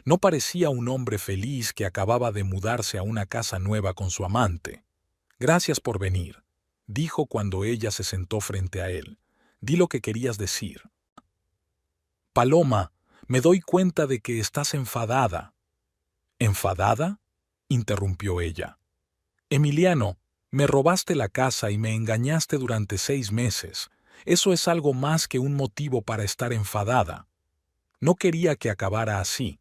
No parecía un hombre feliz que acababa de mudarse a una casa nueva con su amante. «Gracias por venir», dijo cuando ella se sentó frente a él. «Di lo que querías decir». «Paloma, me doy cuenta de que estás enfadada». «¿Enfadada?», interrumpió ella. «Emiliano, me robaste la casa y me engañaste durante 6 meses. Eso es algo más que un motivo para estar enfadada. No quería que acabara así.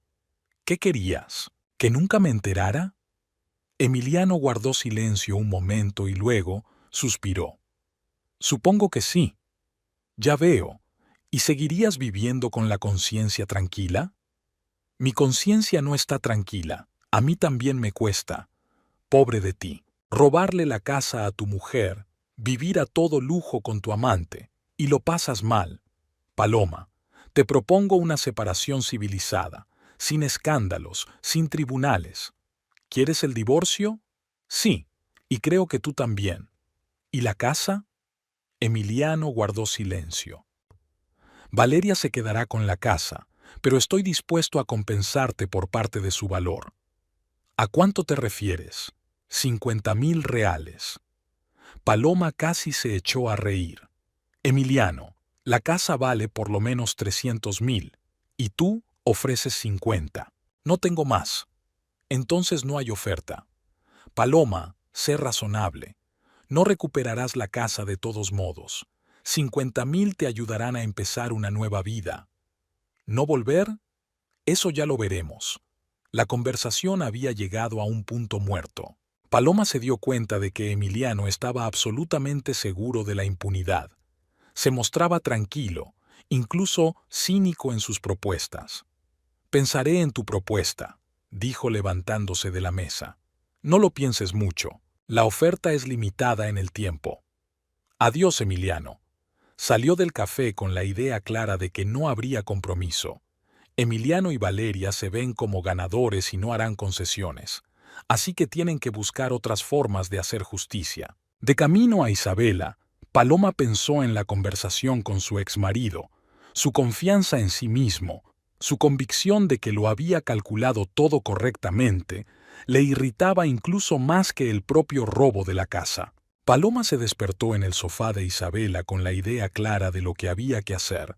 ¿Qué querías? ¿Que nunca me enterara?». Emiliano guardó silencio un momento y luego suspiró. «Supongo que sí». «Ya veo. ¿Y seguirías viviendo con la conciencia tranquila?». «Mi conciencia no está tranquila. A mí también me cuesta. Pobre de ti. Robarle la casa a tu mujer, vivir a todo lujo con tu amante, y lo pasas mal. Paloma, te propongo una separación civilizada, sin escándalos, sin tribunales. ¿Quieres el divorcio? Sí, y creo que tú también. ¿Y la casa?». Emiliano guardó silencio. «Valeria se quedará con la casa, pero estoy dispuesto a compensarte por parte de su valor». «¿A cuánto te refieres?». «50.000 reales». Paloma casi se echó a reír. «Emiliano, la casa vale por lo menos 300.000, y tú ofreces 50. No tengo más. Entonces no hay oferta». «Paloma, sé razonable. No recuperarás la casa de todos modos. 50.000 te ayudarán a empezar una nueva vida». «¿No volver?». «Eso ya lo veremos». La conversación había llegado a un punto muerto. Paloma se dio cuenta de que Emiliano estaba absolutamente seguro de la impunidad. Se mostraba tranquilo, incluso cínico en sus propuestas. «Pensaré en tu propuesta», dijo levantándose de la mesa. «No lo pienses mucho. La oferta es limitada en el tiempo». «Adiós, Emiliano». Salió del café con la idea clara de que no habría compromiso. Emiliano y Valeria se ven como ganadores y no harán concesiones. Así que tienen que buscar otras formas de hacer justicia. De camino a Isabela, Paloma pensó en la conversación con su exmarido, su confianza en sí mismo, su convicción de que lo había calculado todo correctamente, le irritaba incluso más que el propio robo de la casa. Paloma se despertó en el sofá de Isabela con la idea clara de lo que había que hacer.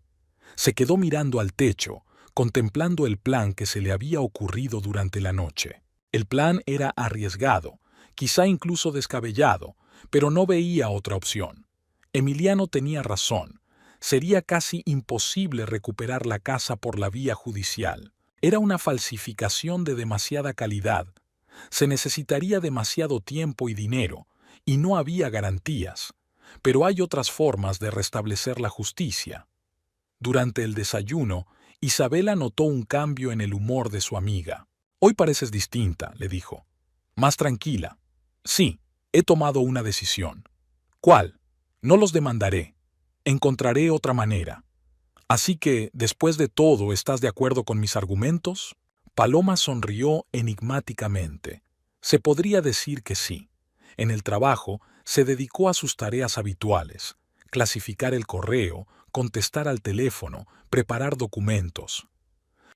Se quedó mirando al techo, contemplando el plan que se le había ocurrido durante la noche. El plan era arriesgado, quizá incluso descabellado, pero no veía otra opción. Emiliano tenía razón. Sería casi imposible recuperar la casa por la vía judicial. Era una falsificación de demasiada calidad. Se necesitaría demasiado tiempo y dinero, y no había garantías. Pero hay otras formas de restablecer la justicia. Durante el desayuno, Isabela notó un cambio en el humor de su amiga. «Hoy pareces distinta», le dijo. «Más tranquila». «Sí, he tomado una decisión». «¿Cuál?» «No los demandaré. Encontraré otra manera». «Así que, después de todo, ¿estás de acuerdo con mis argumentos?» Paloma sonrió enigmáticamente. Se podría decir que sí. En el trabajo, se dedicó a sus tareas habituales: clasificar el correo, contestar al teléfono, preparar documentos.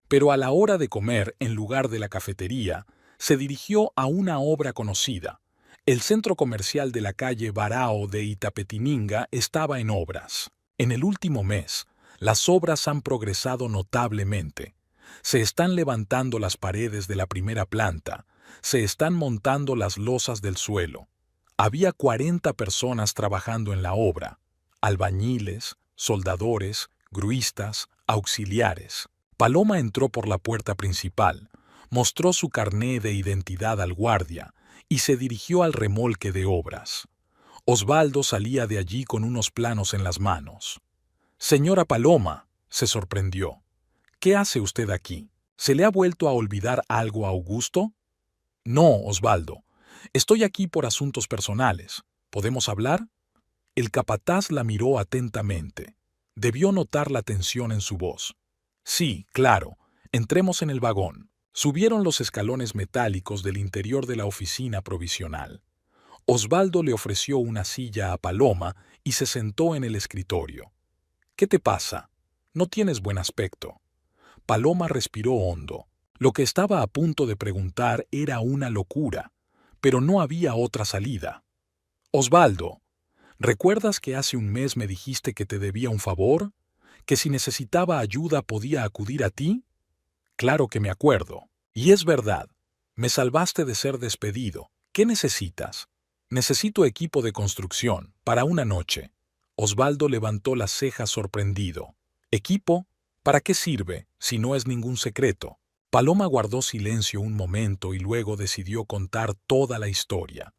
Pero a la hora de comer, en lugar de la cafetería, se dirigió a una obra conocida. El centro comercial de la calle Barao de Itapetininga estaba en obras. En el último mes, las obras han progresado notablemente. Se están levantando las paredes de la primera planta, se están montando las losas del suelo. Había 40 personas trabajando en la obra: albañiles, soldadores, gruistas, auxiliares. Paloma entró por la puerta principal, mostró su carné de identidad al guardia y se dirigió al remolque de obras. Osvaldo salía de allí con unos planos en las manos. «Señora Paloma», se sorprendió. «¿Qué hace usted aquí? ¿Se le ha vuelto a olvidar algo a Augusto?» «No, Osvaldo. Estoy aquí por asuntos personales. ¿Podemos hablar?» El capataz la miró atentamente. Debió notar la tensión en su voz. «Sí, claro. Entremos en el vagón». Subieron los escalones metálicos del interior de la oficina provisional. Osvaldo le ofreció una silla a Paloma y se sentó en el escritorio. «¿Qué te pasa? No tienes buen aspecto». Paloma respiró hondo. Lo que estaba a punto de preguntar era una locura, pero no había otra salida. «Osvaldo, ¿recuerdas que hace un mes me dijiste que te debía un favor? ¿Que si necesitaba ayuda podía acudir a ti?» «Claro que me acuerdo. Y es verdad. Me salvaste de ser despedido. ¿Qué necesitas?» «Necesito equipo de construcción, para una noche». Osvaldo levantó las cejas sorprendido. «¿Equipo? ¿Para qué sirve, si no es ningún secreto?» Paloma guardó silencio un momento y luego decidió contar toda la historia.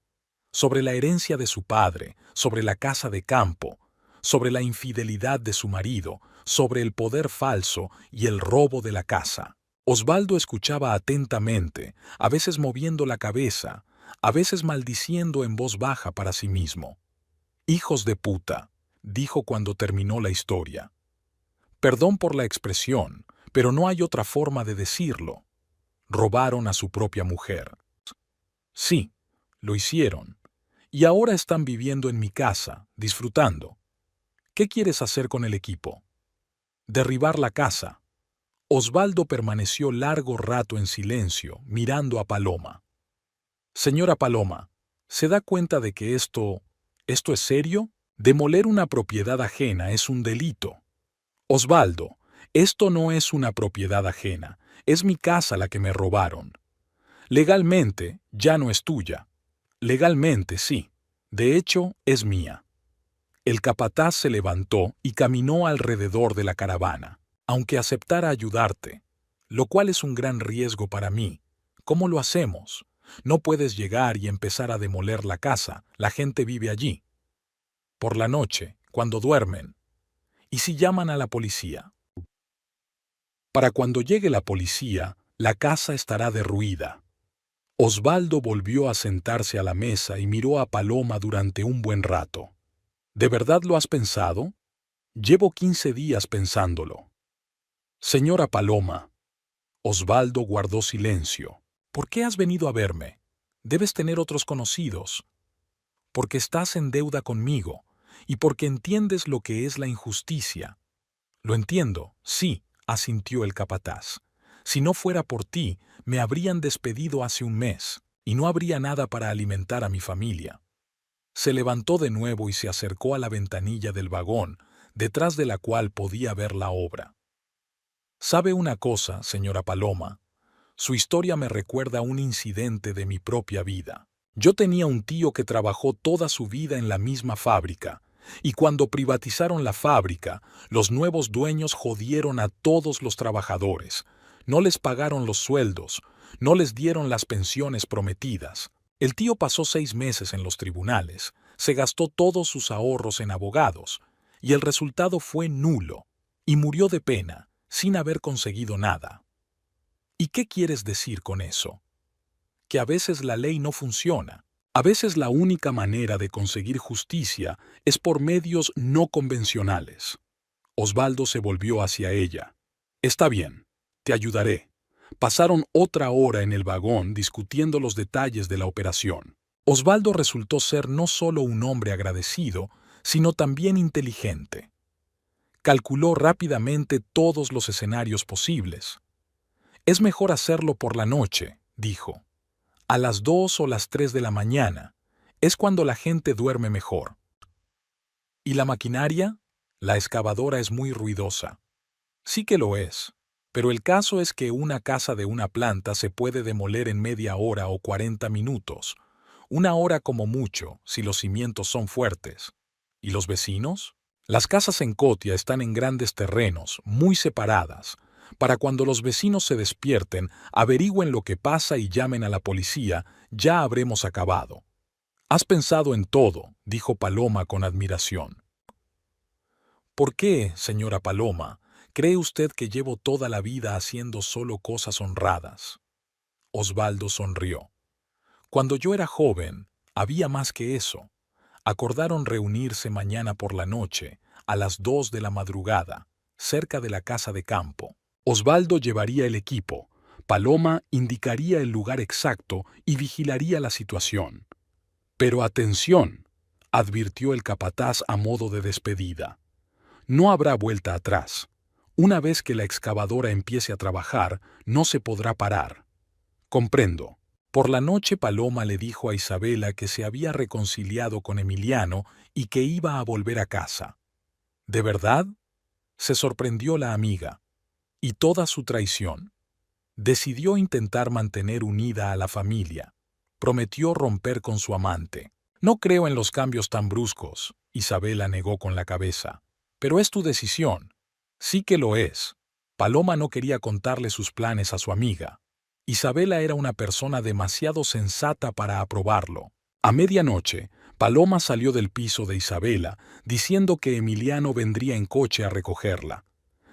Sobre la herencia de su padre, sobre la casa de campo, sobre la infidelidad de su marido, sobre el poder falso y el robo de la casa. Osvaldo escuchaba atentamente, a veces moviendo la cabeza, a veces maldiciendo en voz baja para sí mismo. «Hijos de puta», dijo cuando terminó la historia. «Perdón por la expresión, pero no hay otra forma de decirlo. Robaron a su propia mujer». «Sí, lo hicieron. Y ahora están viviendo en mi casa, disfrutando. ¿Qué quieres hacer con el equipo?» «Derribar la casa». Osvaldo permaneció largo rato en silencio, mirando a Paloma. «Señora Paloma, ¿se da cuenta de que esto es serio? Demoler una propiedad ajena es un delito». «Osvaldo, esto no es una propiedad ajena, es mi casa la que me robaron. Legalmente, ya no es tuya. Legalmente, sí. De hecho, es mía». El capataz se levantó y caminó alrededor de la caravana. «Aunque aceptara ayudarte, lo cual es un gran riesgo para mí, ¿cómo lo hacemos? No puedes llegar y empezar a demoler la casa, la gente vive allí. Por la noche, cuando duermen. ¿Y si llaman a la policía?» «Para cuando llegue la policía, la casa estará derruida». Osvaldo volvió a sentarse a la mesa y miró a Paloma durante un buen rato. «¿De verdad lo has pensado?» «Llevo 15 días pensándolo». «Señora Paloma». Osvaldo guardó silencio. «¿Por qué has venido a verme? Debes tener otros conocidos». «Porque estás en deuda conmigo, y porque entiendes lo que es la injusticia». «Lo entiendo, sí», asintió el capataz. «Si no fuera por ti, me habrían despedido hace un mes, y no habría nada para alimentar a mi familia». Se levantó de nuevo y se acercó a la ventanilla del vagón, detrás de la cual podía ver la obra. ¿Sabe una cosa, señora Paloma? Su historia me recuerda a un incidente de mi propia vida. Yo tenía un tío que trabajó toda su vida en la misma fábrica, y cuando privatizaron la fábrica, los nuevos dueños jodieron a todos los trabajadores. No les pagaron los sueldos, no les dieron las pensiones prometidas. El tío pasó 6 meses en los tribunales, se gastó todos sus ahorros en abogados, y el resultado fue nulo, y murió de pena, sin haber conseguido nada. ¿Y qué quieres decir con eso? Que a veces la ley no funciona. A veces la única manera de conseguir justicia es por medios no convencionales. Osvaldo se volvió hacia ella. Está bien, te ayudaré. Pasaron otra hora en el vagón discutiendo los detalles de la operación. Osvaldo resultó ser no solo un hombre agradecido, sino también inteligente. Calculó rápidamente todos los escenarios posibles. Es mejor hacerlo por la noche, dijo. A las 2 o las 3 de la mañana. Es cuando la gente duerme mejor. ¿Y la maquinaria? La excavadora es muy ruidosa. Sí que lo es. Pero el caso es que una casa de una planta se puede demoler en media hora o 40 minutos. 1 hora como mucho, si los cimientos son fuertes. ¿Y los vecinos? Las casas en Cotia están en grandes terrenos, muy separadas. Para cuando los vecinos se despierten, averigüen lo que pasa y llamen a la policía, ya habremos acabado. Has pensado en todo, dijo Paloma con admiración. ¿Por qué, señora Paloma, cree usted que llevo toda la vida haciendo solo cosas honradas? Osvaldo sonrió. Cuando yo era joven, había más que eso. Acordaron reunirse mañana por la noche, a las 2 de la madrugada, cerca de la casa de campo. Osvaldo llevaría el equipo, Paloma indicaría el lugar exacto y vigilaría la situación. Pero atención, advirtió el capataz a modo de despedida. No habrá vuelta atrás. Una vez que la excavadora empiece a trabajar, no se podrá parar. Comprendo. Por la noche Paloma le dijo a Isabela que se había reconciliado con Emiliano y que iba a volver a casa. ¿De verdad? Se sorprendió la amiga. Y toda su traición. Decidió intentar mantener unida a la familia. Prometió romper con su amante. No creo en los cambios tan bruscos, Isabela negó con la cabeza. Pero es tu decisión. Sí que lo es. Paloma no quería contarle sus planes a su amiga. Isabela era una persona demasiado sensata para aprobarlo. A medianoche, Paloma salió del piso de Isabela, diciendo que Emiliano vendría en coche a recogerla.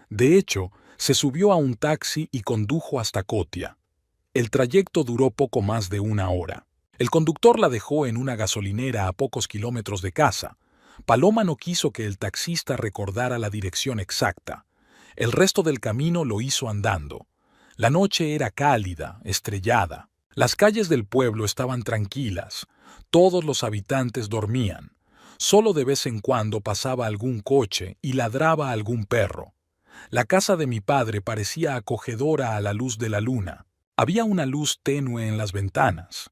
De hecho, se subió a un taxi y condujo hasta Cotia. El trayecto duró poco más de 1 hora. El conductor la dejó en una gasolinera a pocos kilómetros de casa. Paloma no quiso que el taxista recordara la dirección exacta. El resto del camino lo hizo andando. La noche era cálida, estrellada. Las calles del pueblo estaban tranquilas. Todos los habitantes dormían. Solo de vez en cuando pasaba algún coche y ladraba algún perro. La casa de mi padre parecía acogedora a la luz de la luna. Había una luz tenue en las ventanas.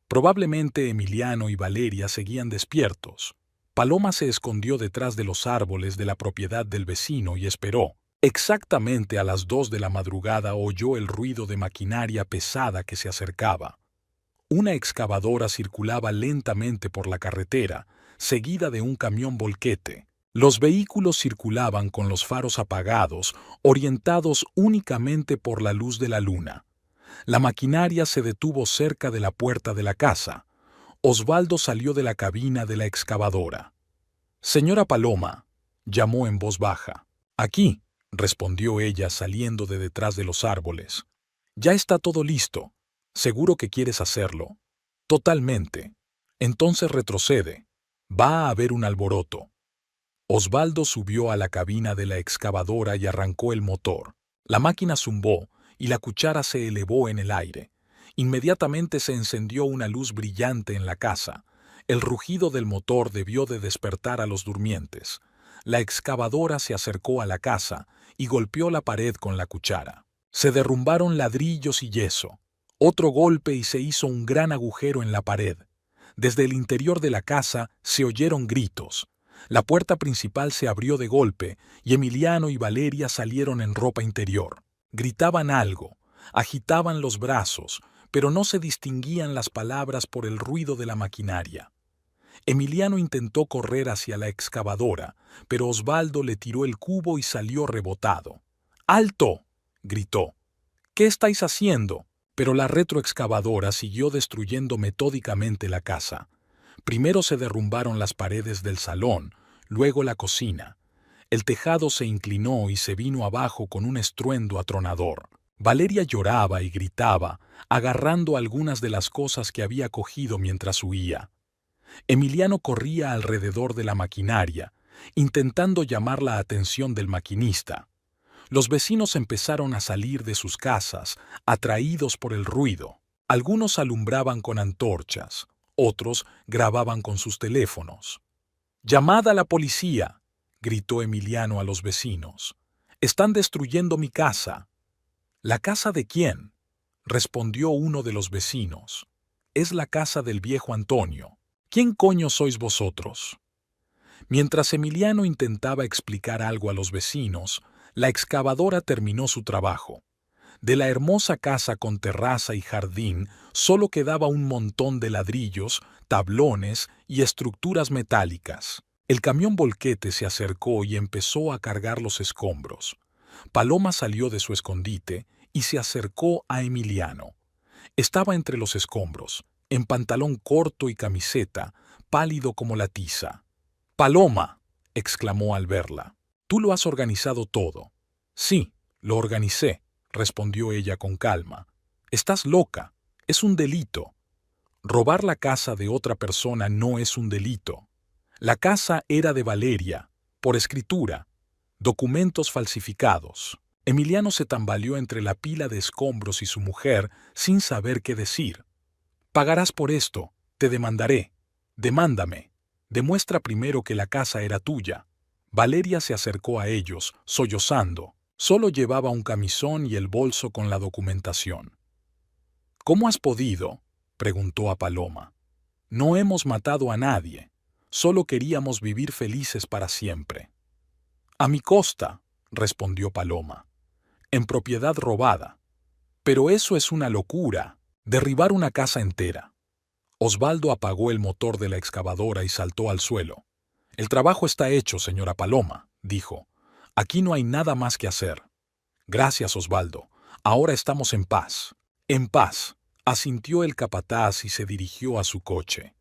Probablemente Emiliano y Valeria seguían despiertos. Paloma se escondió detrás de los árboles de la propiedad del vecino y esperó. Exactamente a las 2 de la madrugada oyó el ruido de maquinaria pesada que se acercaba. Una excavadora circulaba lentamente por la carretera, seguida de un camión volquete. Los vehículos circulaban con los faros apagados, orientados únicamente por la luz de la luna. La maquinaria se detuvo cerca de la puerta de la casa. Osvaldo salió de la cabina de la excavadora. «Señora Paloma», llamó en voz baja. «Aquí», respondió ella saliendo de detrás de los árboles. «Ya está todo listo. ¿Seguro que quieres hacerlo?» «Totalmente. Entonces retrocede. Va a haber un alboroto». Osvaldo subió a la cabina de la excavadora y arrancó el motor. La máquina zumbó y la cuchara se elevó en el aire. Inmediatamente se encendió una luz brillante en la casa. El rugido del motor debió de despertar a los durmientes. La excavadora se acercó a la casa y golpeó la pared con la cuchara. Se derrumbaron ladrillos y yeso. Otro golpe y se hizo un gran agujero en la pared. Desde el interior de la casa se oyeron gritos. La puerta principal se abrió de golpe y Emiliano y Valeria salieron en ropa interior. Gritaban algo, agitaban los brazos, pero no se distinguían las palabras por el ruido de la maquinaria. Emiliano intentó correr hacia la excavadora, pero Osvaldo le tiró el cubo y salió rebotado. ¡Alto!, gritó. ¿Qué estáis haciendo? Pero la retroexcavadora siguió destruyendo metódicamente la casa. Primero se derrumbaron las paredes del salón, luego la cocina. El tejado se inclinó y se vino abajo con un estruendo atronador. Valeria lloraba y gritaba, agarrando algunas de las cosas que había cogido mientras huía. Emiliano corría alrededor de la maquinaria, intentando llamar la atención del maquinista. Los vecinos empezaron a salir de sus casas, atraídos por el ruido. Algunos alumbraban con antorchas, otros grababan con sus teléfonos. «¡Llamad a la policía!», gritó Emiliano a los vecinos. «Están destruyendo mi casa». «¿La casa de quién?», respondió uno de los vecinos. «Es la casa del viejo Antonio. ¿Quién coño sois vosotros?». Mientras Emiliano intentaba explicar algo a los vecinos, la excavadora terminó su trabajo. De la hermosa casa con terraza y jardín solo quedaba un montón de ladrillos, tablones y estructuras metálicas. El camión volquete se acercó y empezó a cargar los escombros. Paloma salió de su escondite y se acercó a Emiliano. Estaba entre los escombros, en pantalón corto y camiseta, pálido como la tiza. «¡Paloma!», exclamó al verla. «Tú lo has organizado todo». «Sí, lo organicé», respondió ella con calma. «Estás loca. Es un delito». «Robar la casa de otra persona no es un delito. La casa era de Valeria, por escritura. Documentos falsificados». Emiliano se tambaleó entre la pila de escombros y su mujer sin saber qué decir. «Pagarás por esto. Te demandaré. Demándame. Demuestra primero que la casa era tuya». Valeria se acercó a ellos, sollozando. Solo llevaba un camisón y el bolso con la documentación. «¿Cómo has podido?», preguntó a Paloma. «No hemos matado a nadie. Solo queríamos vivir felices para siempre». «A mi costa», respondió Paloma. «En propiedad robada. Pero eso es una locura. Derribar una casa entera». Osvaldo apagó el motor de la excavadora y saltó al suelo. «El trabajo está hecho, señora Paloma», dijo. «Aquí no hay nada más que hacer». «Gracias, Osvaldo. Ahora estamos en paz». «En paz», asintió el capataz y se dirigió a su coche.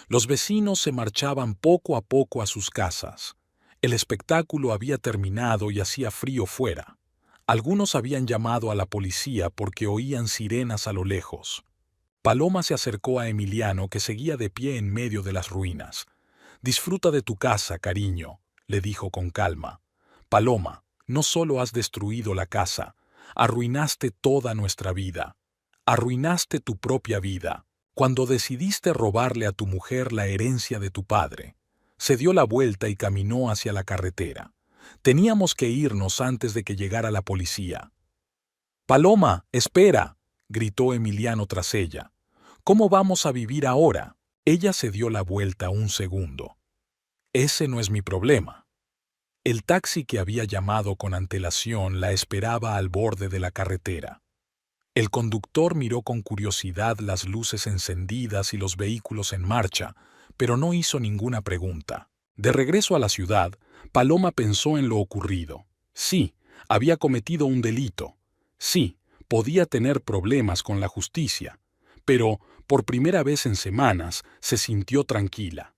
Los vecinos se marchaban poco a poco a sus casas. El espectáculo había terminado y hacía frío fuera. Algunos habían llamado a la policía porque oían sirenas a lo lejos. Paloma se acercó a Emiliano, que seguía de pie en medio de las ruinas. «Disfruta de tu casa, cariño», le dijo con calma. «Paloma, no solo has destruido la casa, arruinaste toda nuestra vida. Arruinaste tu propia vida. Cuando decidiste robarle a tu mujer la herencia de tu padre». Se dio la vuelta y caminó hacia la carretera. «Teníamos que irnos antes de que llegara la policía». «Paloma, espera», gritó Emiliano tras ella. «¿Cómo vamos a vivir ahora?». Ella se dio la vuelta un segundo. «Ese no es mi problema». El taxi que había llamado con antelación la esperaba al borde de la carretera. El conductor miró con curiosidad las luces encendidas y los vehículos en marcha, pero no hizo ninguna pregunta. De regreso a la ciudad, Paloma pensó en lo ocurrido. Sí, había cometido un delito. Sí, podía tener problemas con la justicia. Pero, por primera vez en semanas, se sintió tranquila.